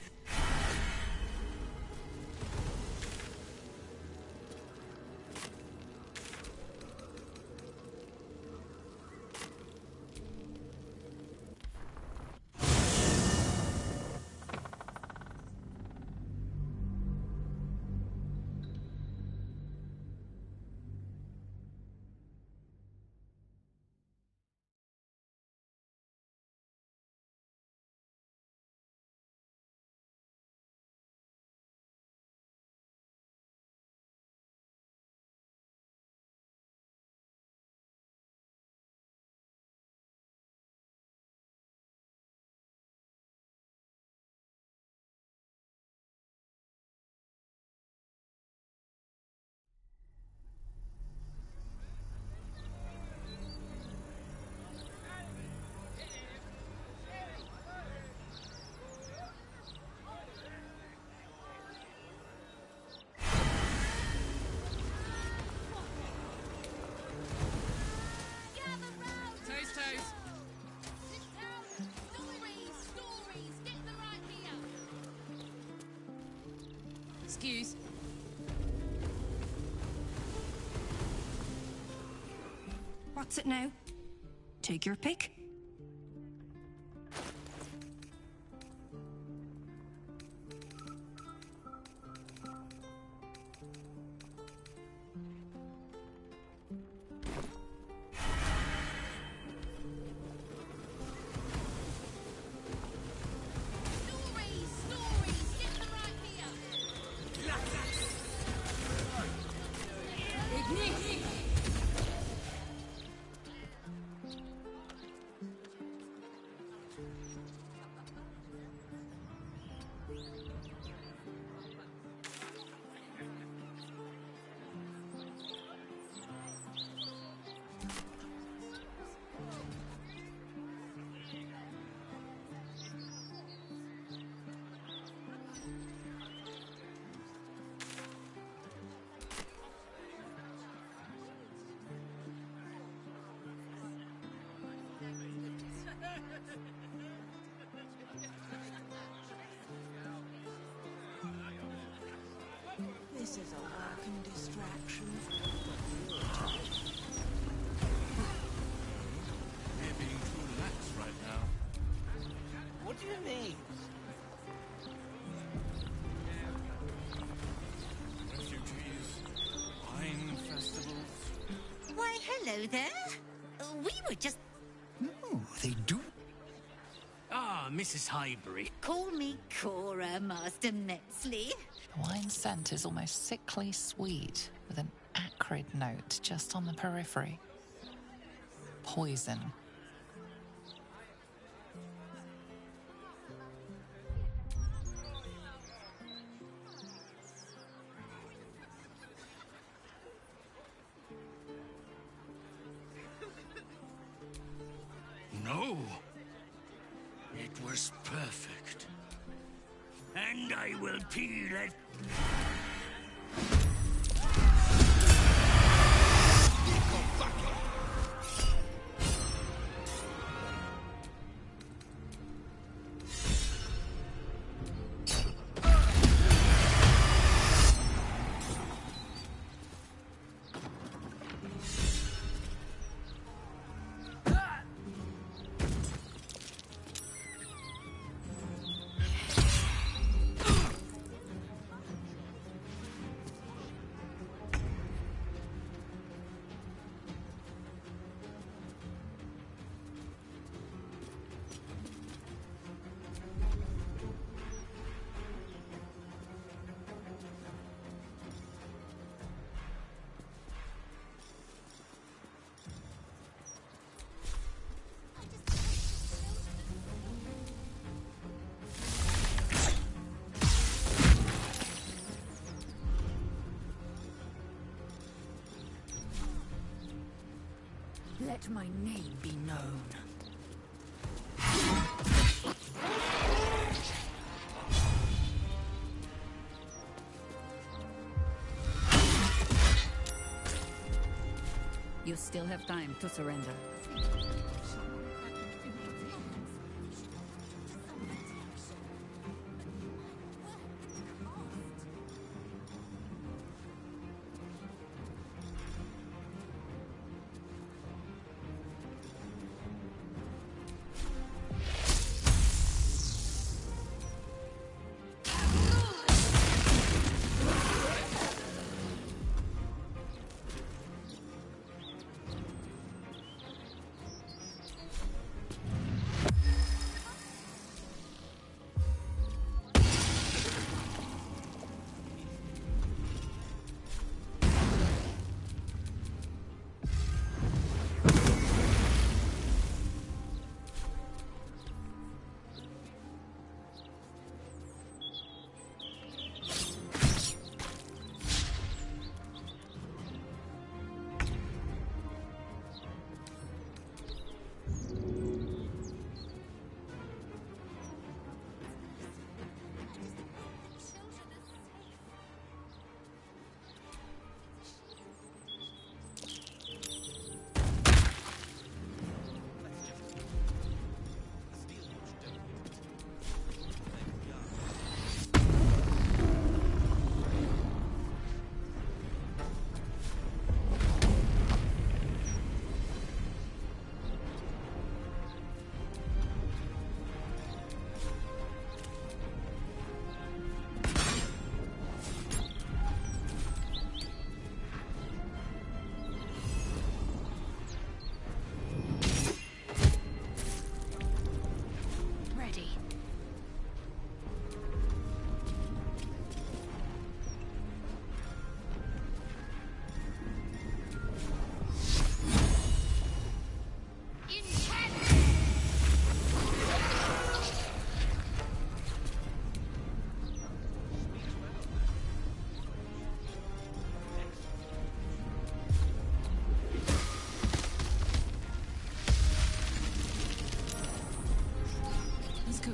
Excuse. What's it now? Take your pick. This is a working distraction. We're being too lax right now. What do you mean? Refugees, wine festivals. Why, hello there. We were just... Oh, they do. Ah, Mrs. Highbury. Call me Cora, Master Metzley. The wine scent is almost sickly sweet, with an acrid note just on the periphery. Poison. No. It was perfect. and I will peel it. Let my name be known. You still have time to surrender.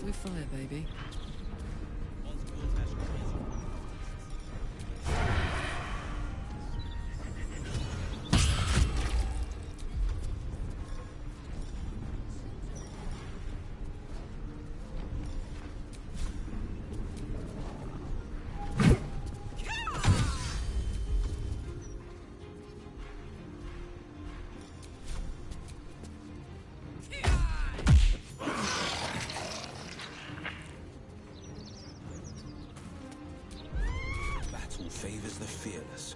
With fire, baby. Favors the fearless.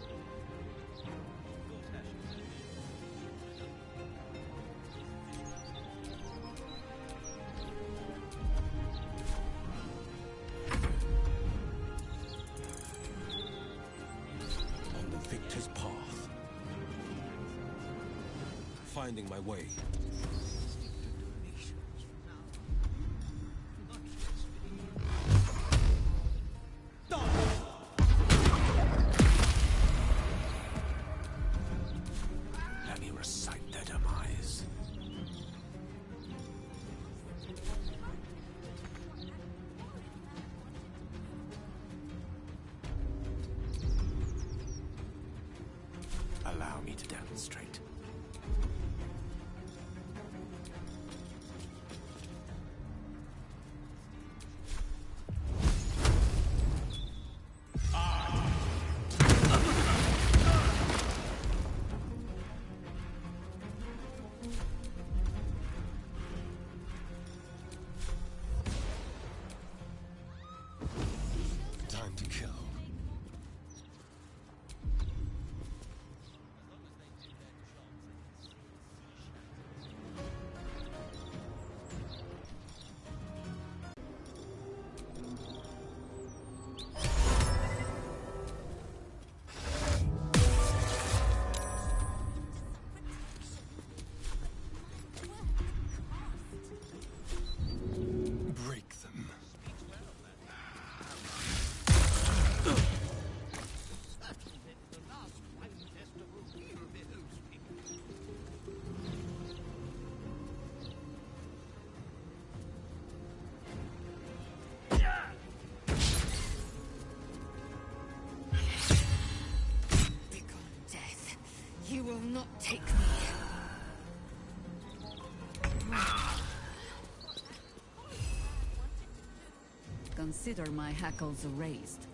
On the victor's path. Finding my way. to demonstrate. Time to kill. Break them. Begone, death. You will not take me. Consider my hackles raised.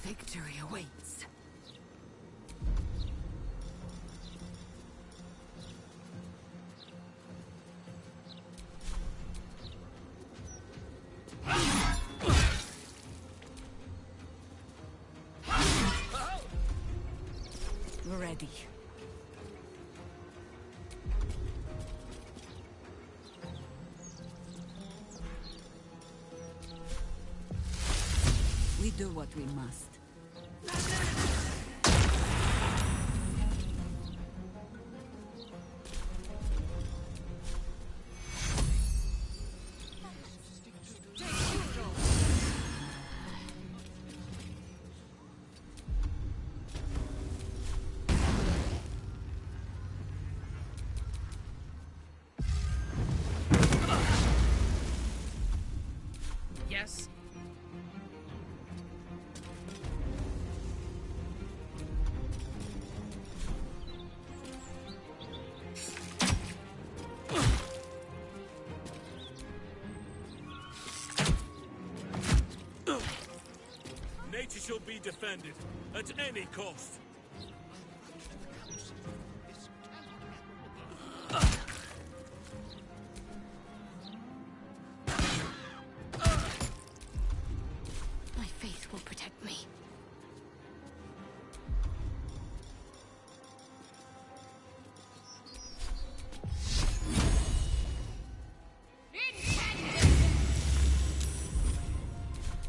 Victory awaits. Ready. We do what we must. Yes. Nature shall be defended at any cost. My faith will protect me.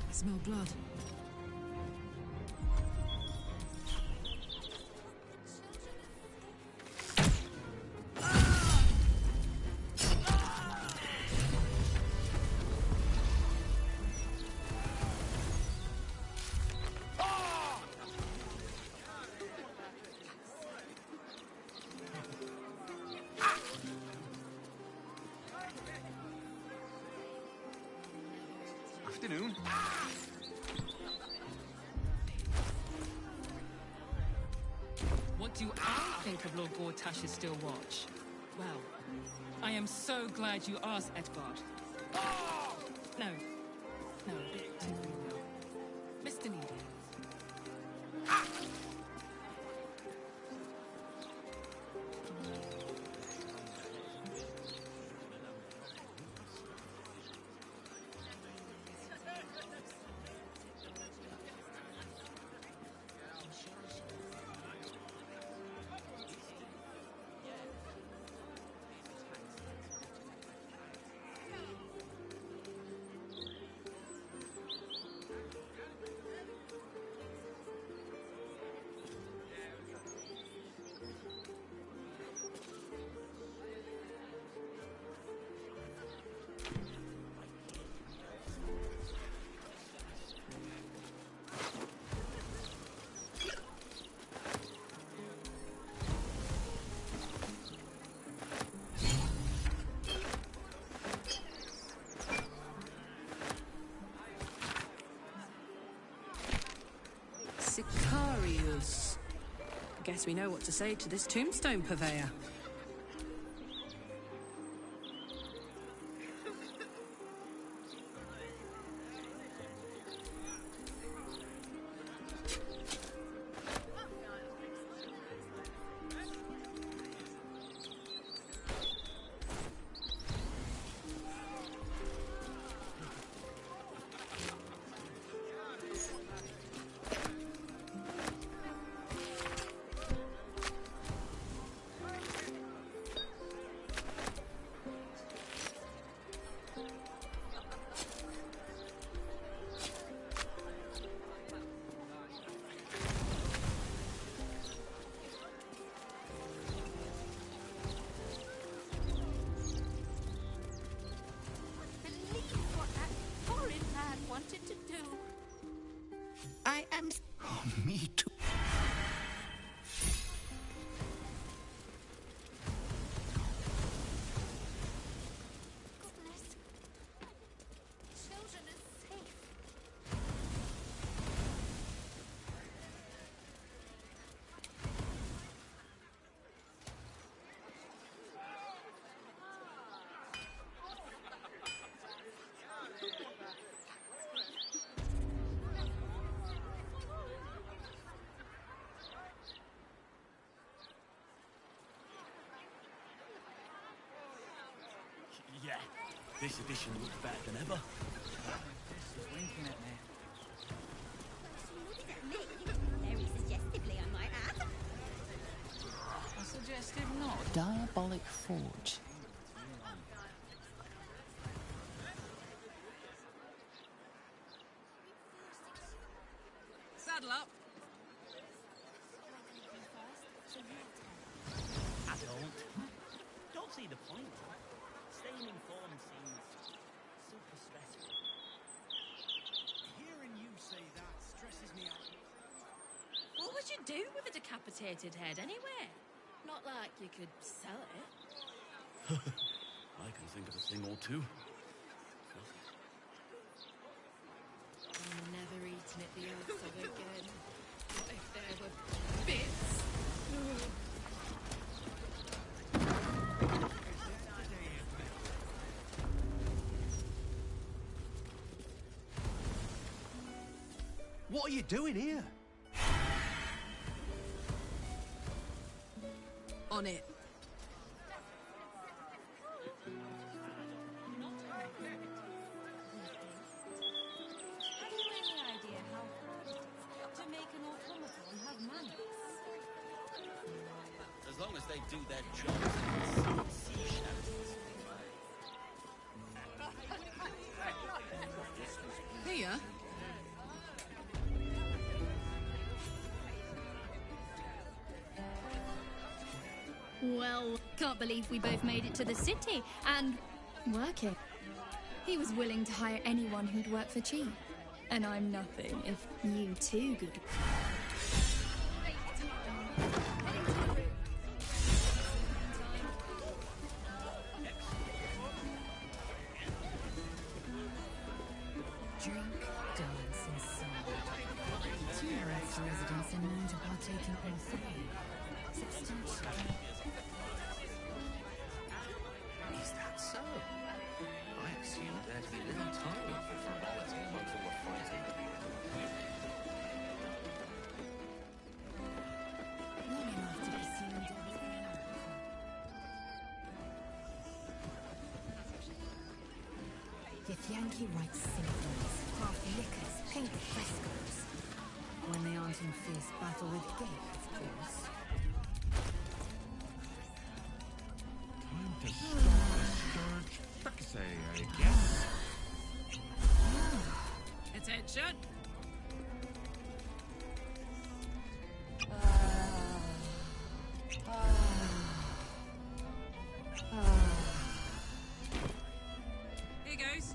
I smell blood. Afternoon. What do I think of Lord Gortash's still watch? Well, I am so glad you asked, Edvard. No. No, a bit too real. Mr. Needy. Guess we know what to say to this tombstone purveyor. Me too. Children are safe. Yeah, this edition looks better than ever. She's winking at me. Looking at me? Very suggestively, I might add. A suggestive nod. Diabolic Forge. Saddle up. I don't see the point. Staying informed seems super stressful. Hearing you say that stresses me out. What would you do with a decapitated head anyway? Not like you could sell it. I can think of a thing or two. I'm never eating at the odds of again. What if there were bits? What are you doing here? On it. Have you any idea how hard it is to make an automaton have manners? As long as they do their jobs. Here? Well, can't believe we both made it to the city and working. He was willing to hire anyone who'd work for cheap. And I'm nothing if you two good. Drink, dance, and song. Two arrest residents are known to partake in all three. Substantial. Is that so? I assumed there'd be little time for frivolity once all the fighting had been Long enough to be seen doing Yankee writes symphonies, craft liquors, paint frescoes. When they aren't in fierce battle with Gabe, of course. time to start the scourge Frexay, I guess. Attention! Here goes.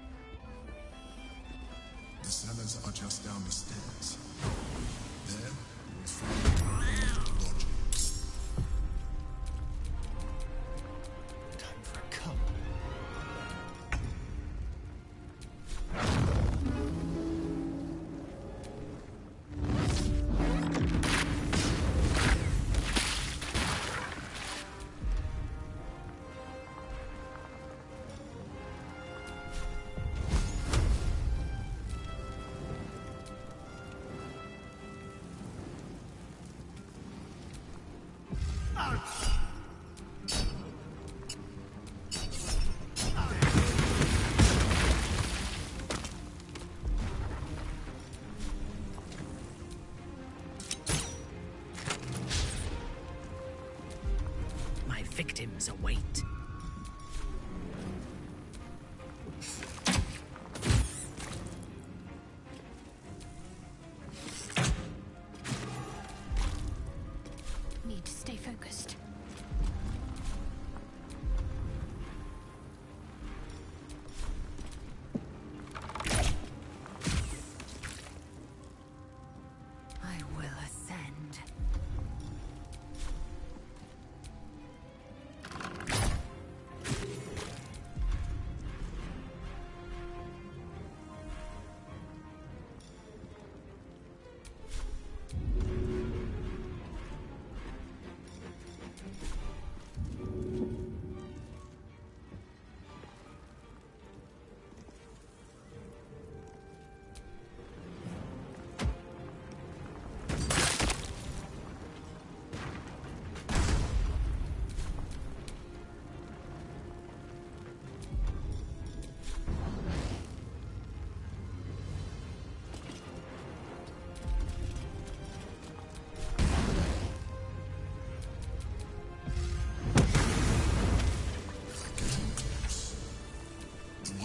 The cellars are just down the stairs. There, you will find lodgings. Time for a cup.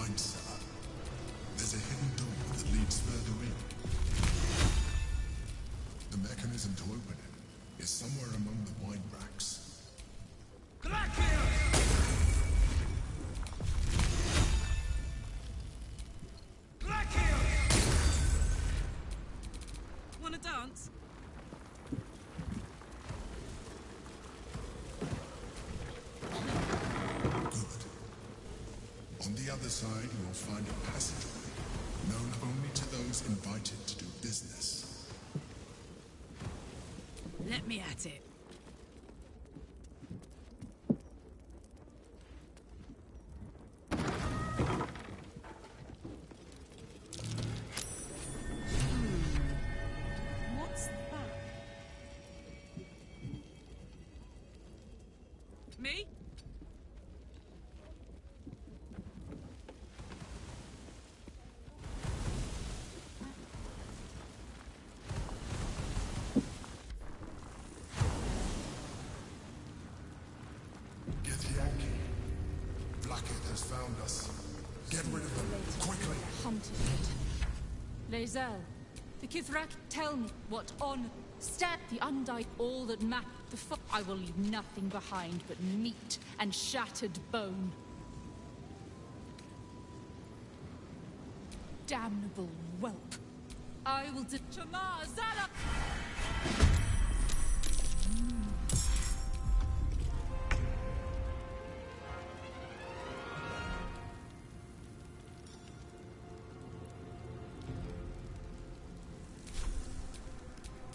wine cellar. There's a hidden door that leads further in. The mechanism to open it is somewhere among the wine racks. Wanna dance? Good. On the other side, you will find a passageway, known only to those invited to do business. Let me at it. What's that? Me? Get Yankee. Blackhead has found us. Get rid of them, quickly. Hunted. Lae'zel, the Kithrak tell me what on. Stab the undyed, all that matter. I will leave nothing behind but meat and shattered bone. Damnable whelp. I will Tamar Zala.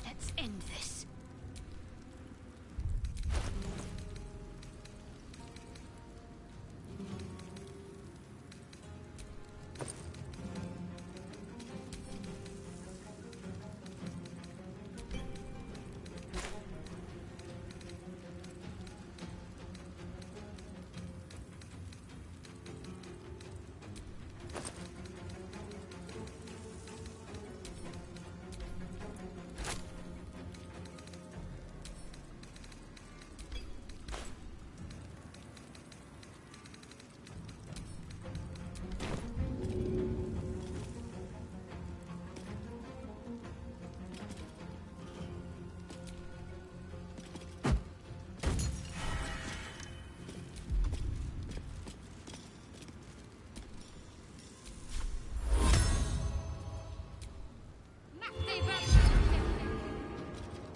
Let's end this.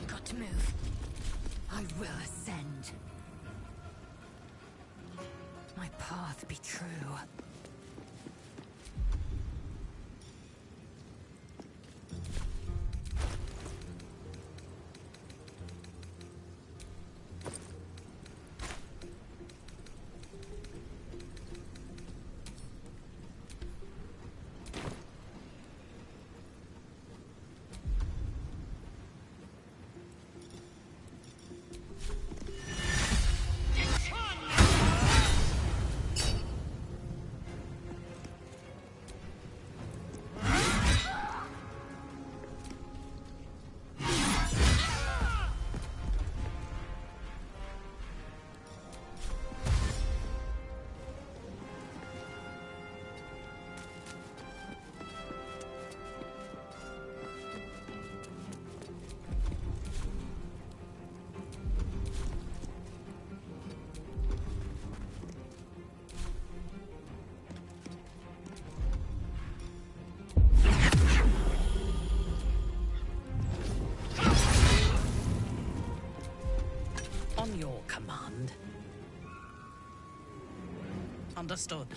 Got to move. I will ascend. My path be true. On your command. Understood.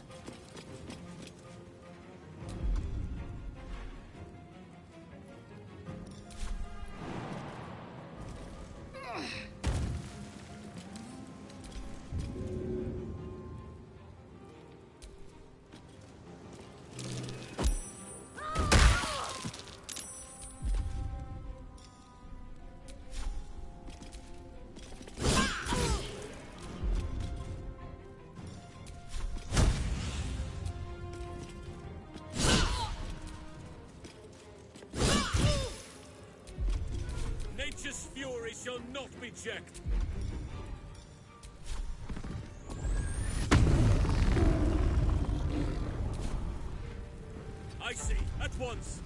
Nature's fury shall not be checked. I see. At once.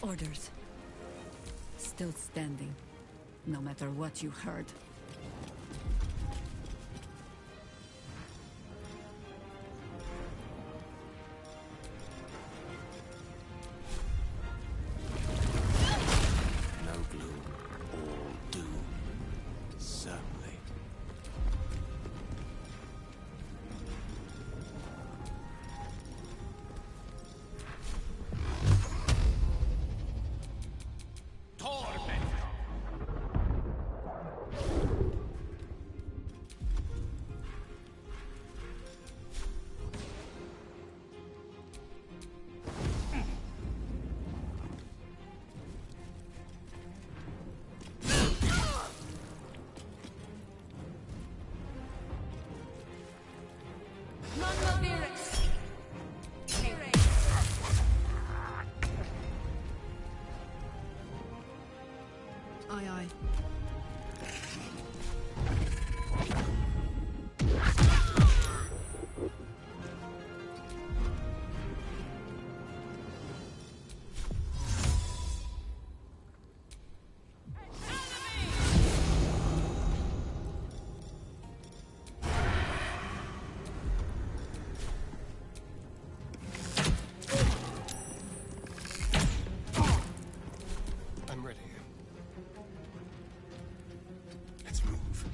Orders. Still standing, no matter what you heard. No gloom, all doom. Certainly. Aye, aye. I'm ready. Let's move.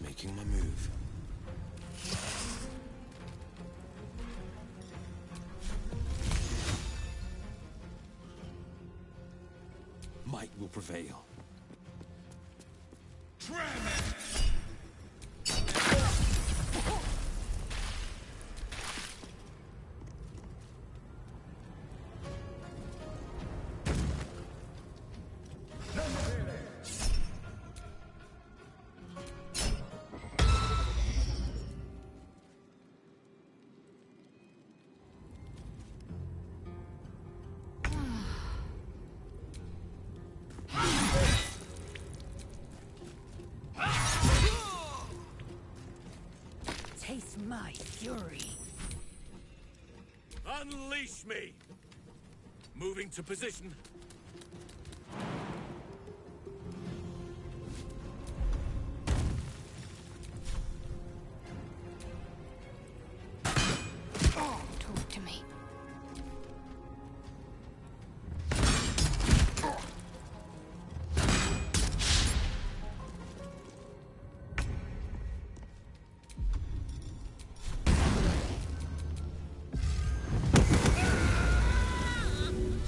Making my move. Might will prevail. Taste my fury. Unleash me! Moving to position. Talk to me.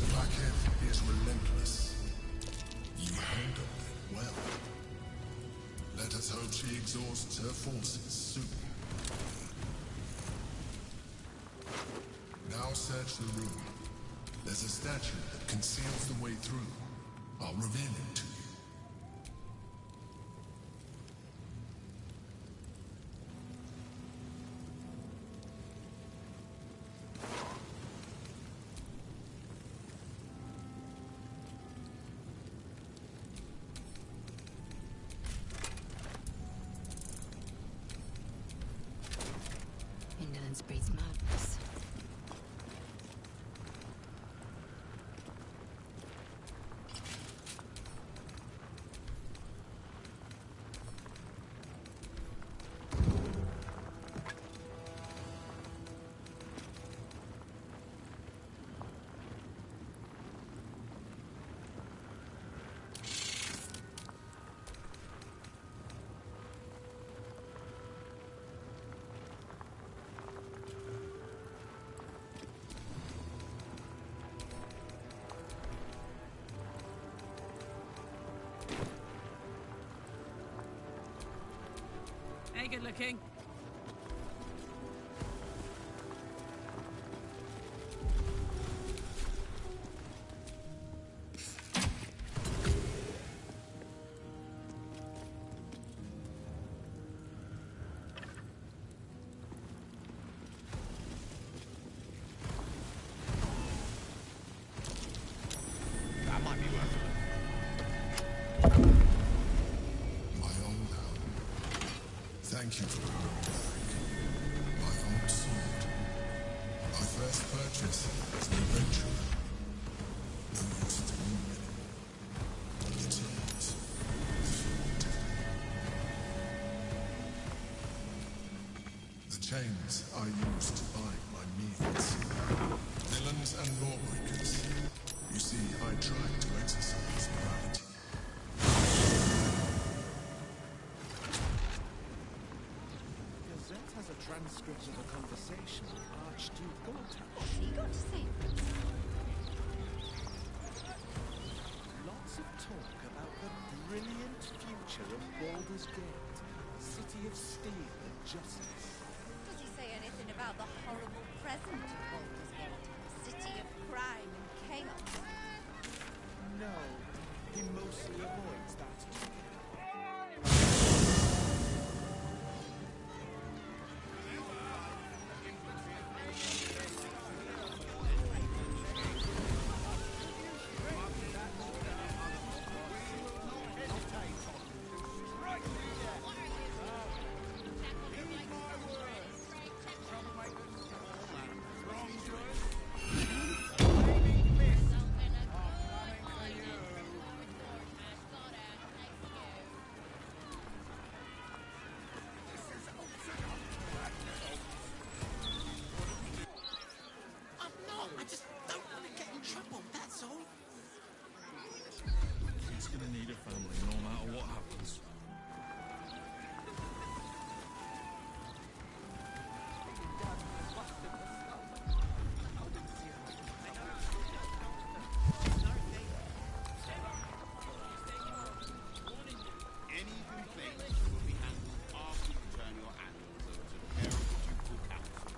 Blackhead is relentless. You handled it well. Let us hope she exhausts her forces soon. Now search the room. There's a statue that conceals the way through. I'll reveal it to you. Indolence breeds madness. Hey, good looking. That might be worth it. My old hound. Thank you for bringing it back. My old sword. My first purchase as an adventurer. No use to me anymore. It is. The chains I used to bind my means. Villains and lawbreakers. You see, I tried to exercise morality. Gazette has a transcript of a conversation with Archduke Gortash. What's he got to say? Lots of talk about the brilliant future of Baldur's Gate, city of steel and justice. Does he say anything about the horrible present of Baldur's Gate? City of crime and chaos? No, he mostly avoids that topic. I just don't want to get in trouble, that's all. He's gonna need a family no matter what happens. Any complaints will be handled after you turn your animals over to the Ducal Council.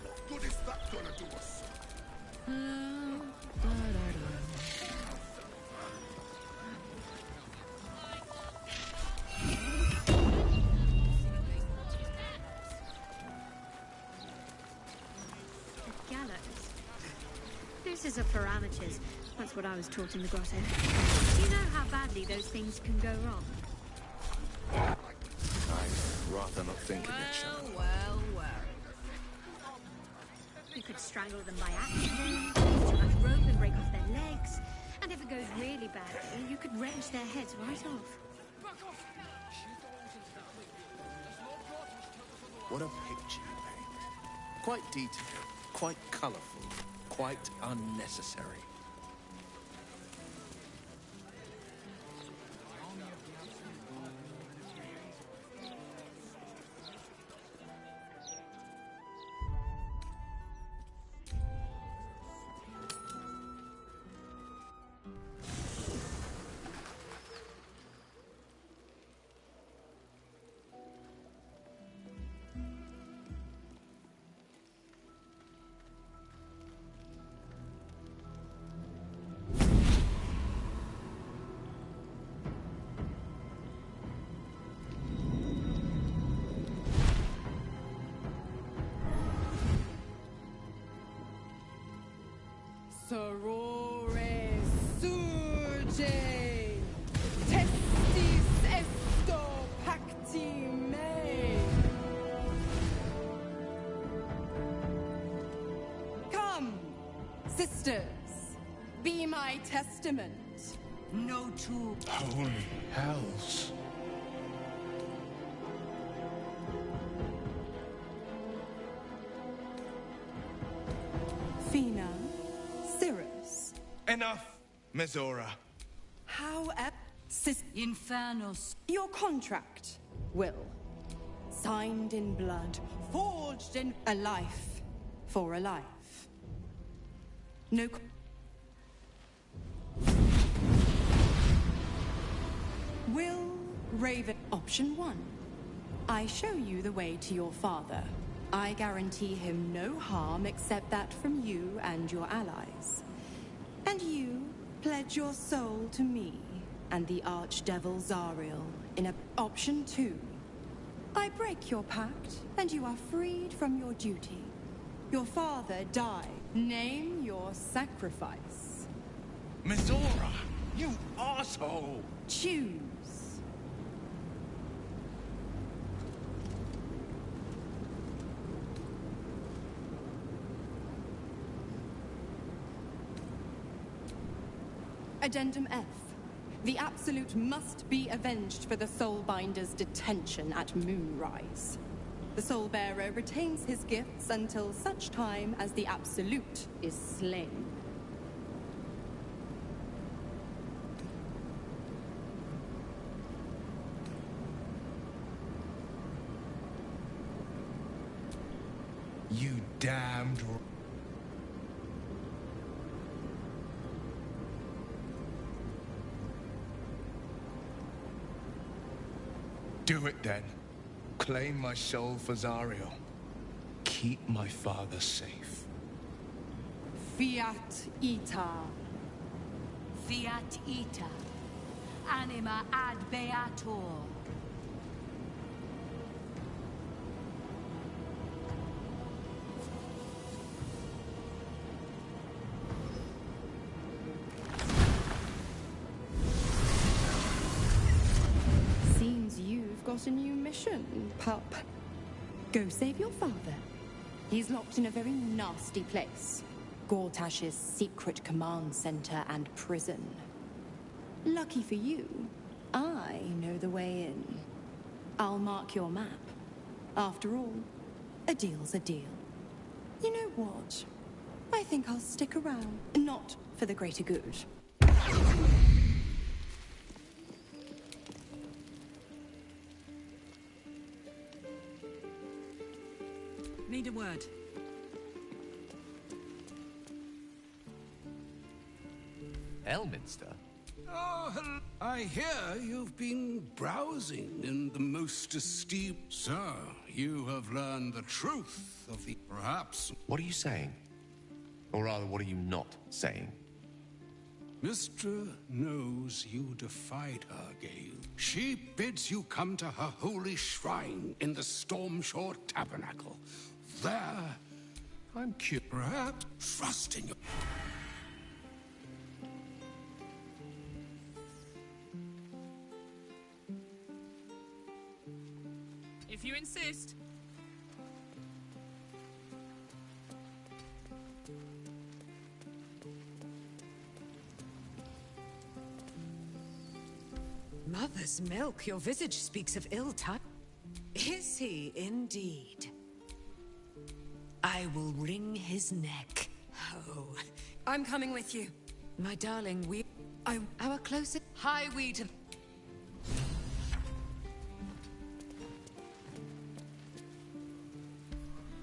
What good is that gonna do us? The gallows. This is a for amateurs. That's what I was taught in the grotto. Do you know how badly those things can go wrong? I'd rather not think of it, Shadow. Well. You could strangle them by accident, use too much rope and break off their legs. And if it goes really badly, you could wrench their heads right off. What a picture you paint. Quite detailed, quite colourful, quite unnecessary. Sorore surge, testis esto pacti me. Come, sisters, be my testament. No two. Holy hells. Fina, Cirrus. Enough, Mezora. However, Infernus. Your contract, Will. Signed in blood, forged in a life for a life. No. Will Raven. Option 1. I show you the way to your father. I guarantee him no harm except that from you and your allies. And you pledge your soul to me and the Archdevil Zariel in option 2. I break your pact, and you are freed from your duty. Your father died. Name your sacrifice. Mizora, you asshole! Choose. Addendum F. The Absolute must be avenged for the Soulbinder's detention at Moonrise. The Soulbearer retains his gifts until such time as the Absolute is slain. You damned... Do it then. Claim my soul for Zariel. Keep my father safe. Fiat Ita. Fiat ita. Anima ad beator. Seems you've got a new mission, pup. Go save your father. He's locked in a very nasty place. Gortash's secret command center and prison. Lucky for you, I know the way in. I'll mark your map. After all, a deal's a deal. You know what? I think I'll stick around. Not for the greater good. Need a word. Elminster? Oh, hello. I hear you've been browsing in the most esteemed... Sir, you have learned the truth of the... Perhaps... What are you saying? Or rather, what are you not saying? Mistra knows you defied her, Gale. She bids you come to her holy shrine in the Stormshore Tabernacle. There... I'm curious. Perhaps trust in your... If you insist. Mother's milk, your visage speaks of ill time. Is he indeed? I will wring his neck. Oh. I'm coming with you. My darling, our closest... Hie we to...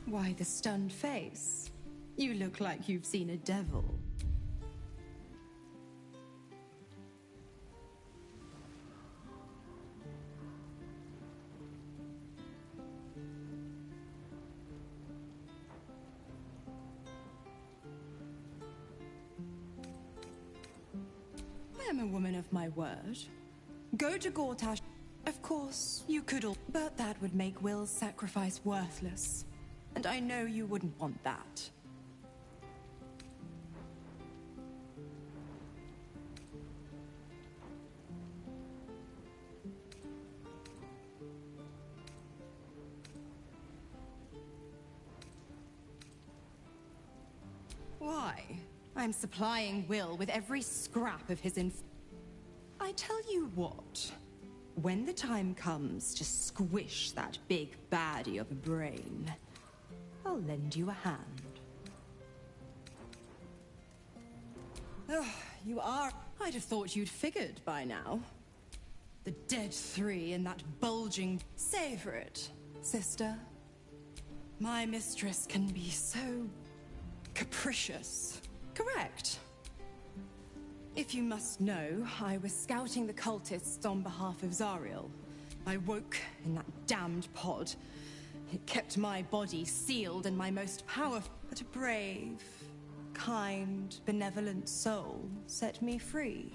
Why the stunned face? You look like you've seen a devil. I am a woman of my word. Go to Gortash. Of course, you could all... But that would make Will's sacrifice worthless. And I know you wouldn't want that. Why? I'm supplying Will with every scrap of his I tell you what. When the time comes to squish that big baddie of a brain, I'll lend you a hand. Oh, you are... I'd have thought you'd figured by now. The dead three and that bulging... Savor it, sister. My mistress can be so... capricious. Correct. If you must know, I was scouting the cultists on behalf of Zariel. I woke in that damned pod. It kept my body sealed and my most powerful, but a brave, kind, benevolent soul set me free.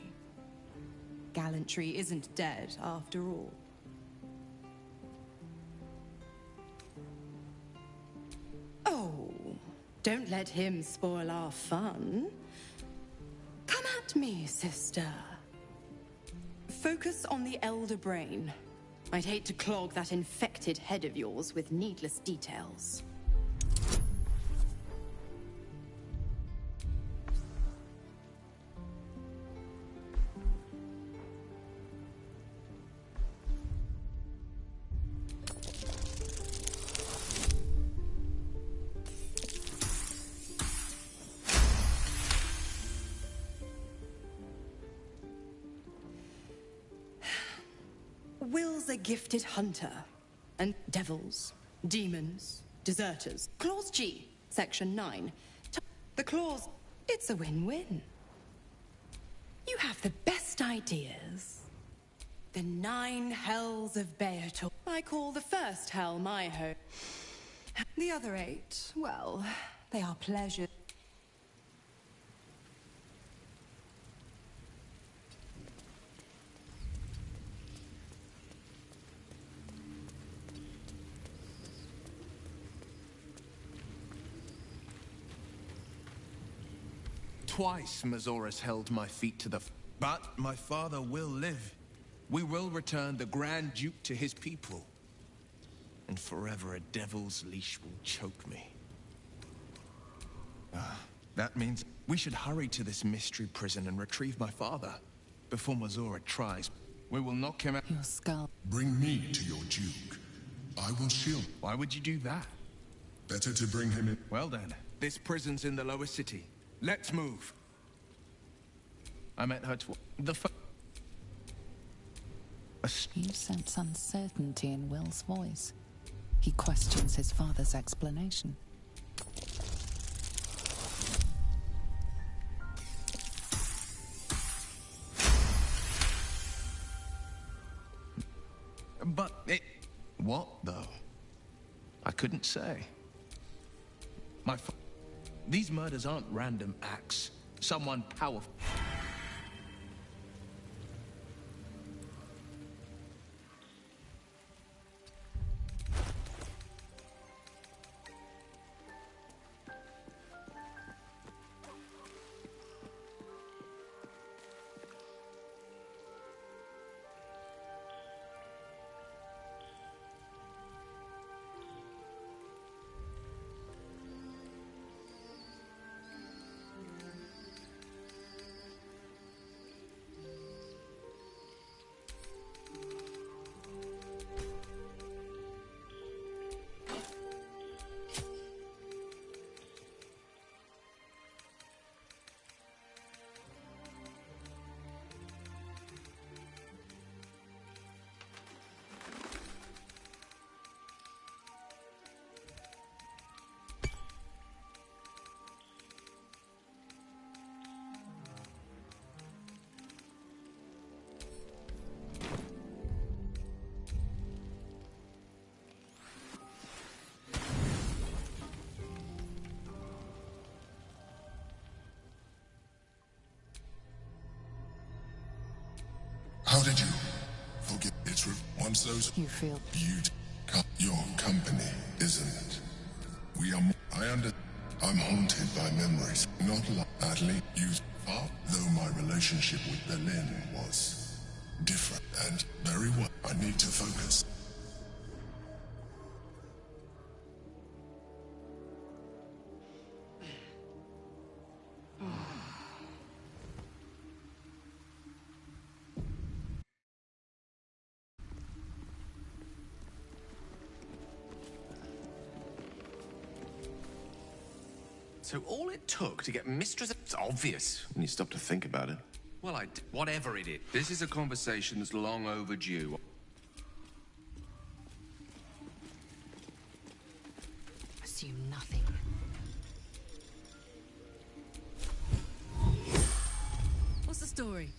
Gallantry isn't dead after all. Oh, don't let him spoil our fun. Come at me, sister. Focus on the elder brain. I'd hate to clog that infected head of yours with needless details. Will's a gifted hunter. And devils, demons, deserters. Clause G, Section 9. The clause, it's a win-win. You have the best ideas. The 9 hells of Beator. I call the first hell my home. The other 8, well, they are pleasure. Twice Mazoras held my feet to the but my father will live. We will return the Grand Duke to his people. And forever a devil's leash will choke me. That means we should hurry to this mystery prison and retrieve my father. Before Mazora tries, we will knock him out. Your skull. Bring me to your Duke. I will shield. Why would you do that? Better to bring him in. Well then, this prison's in the lower city. Let's move. I met her You sense uncertainty in Will's voice. He questions his father's explanation. But what, though? I couldn't say. These murders aren't random acts. Someone powerful. How did you forget it's once those you feel your company, isn't it? We are I'm haunted by memories, not badly used far, though my relationship with Berlin was different and very well. I need to focus. So all it took to get Mistress... It's obvious when you stop to think about it. Well, whatever it is. This is a conversation that's long overdue. Assume nothing. What's the story?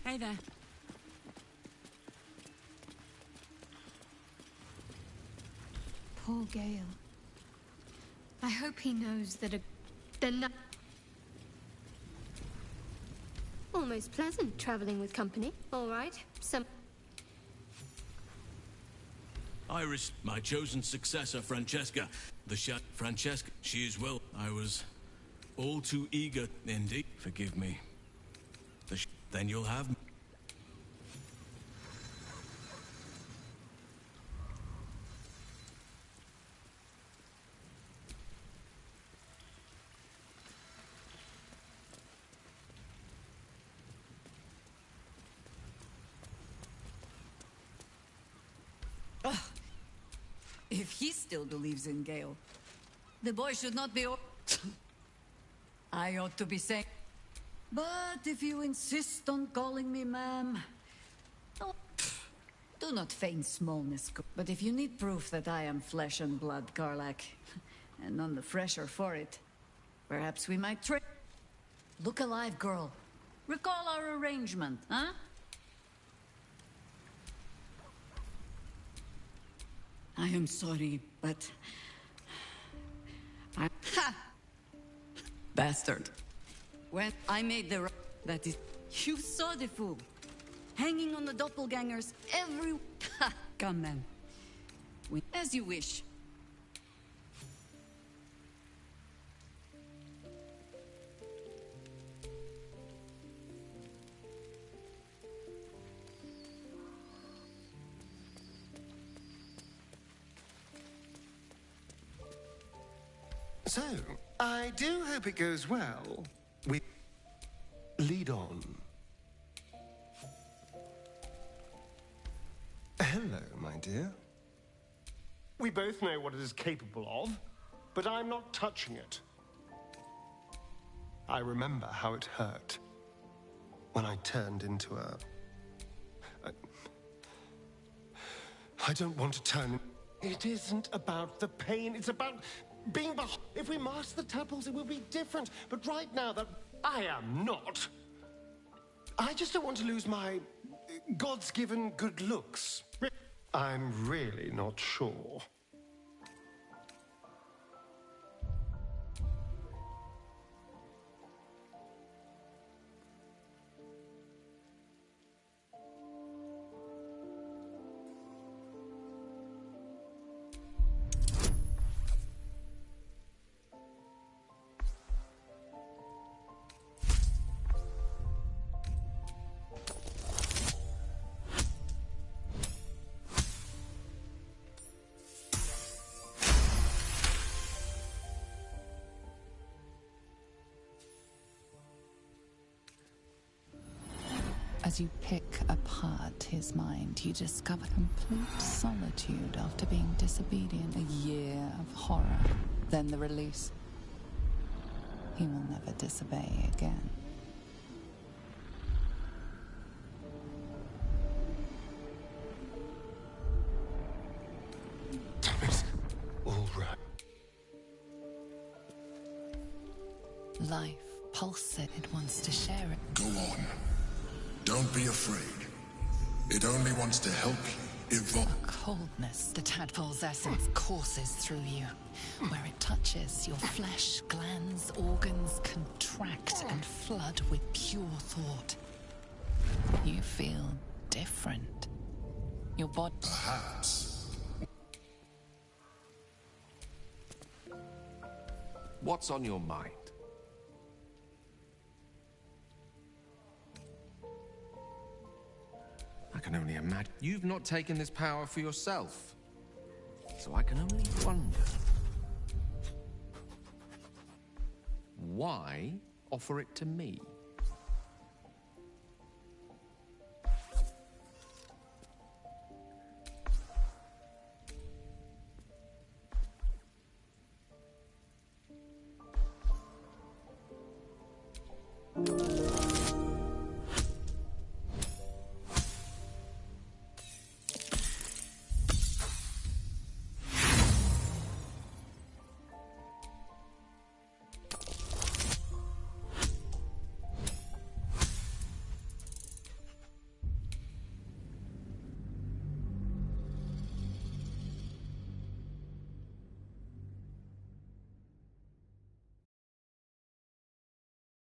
Hey there. Poor Gale. I hope he knows that Almost pleasant traveling with company. All right. Iris, my chosen successor, Francesca. Francesca, she is well. I was all too eager, indeed. Forgive me. Then you'll have me. If he still believes in Gale, the boy should not be. I ought to be saying. But if you insist on calling me ma'am, do not feign smallness. But if you need proof that I am flesh and blood, Karlach, and none the fresher for it, perhaps we might trade. Look alive, girl. Recall our arrangement, huh? I am sorry, but Ha! Bastard. When I made the that is, you saw the fool hanging on the doppelgangers every. Ha! Come then. As you wish. So, I do hope it goes well. We lead on. Hello, my dear. We both know what it is capable of, but I'm not touching it. I remember how it hurt when I turned into a... I don't want to turn... It isn't about the pain, it's about... being behind. If we master the temples, it will be different. But right now, that I am not. I just don't want to lose my God's given good looks. I'm really not sure. As you pick apart his mind, you discover complete solitude after being disobedient. A year of horror, then the release. He will never disobey again. All right. Life pulsates. It wants to share it. Go on. Don't be afraid. It only wants to help you evolve. A coldness, the tadpole's essence courses through you. Where it touches, your flesh, glands, organs contract and flood with pure thought. You feel different. Your body... Perhaps. What's on your mind? I can only imagine. You've not taken this power for yourself. So I can only wonder. Why offer it to me?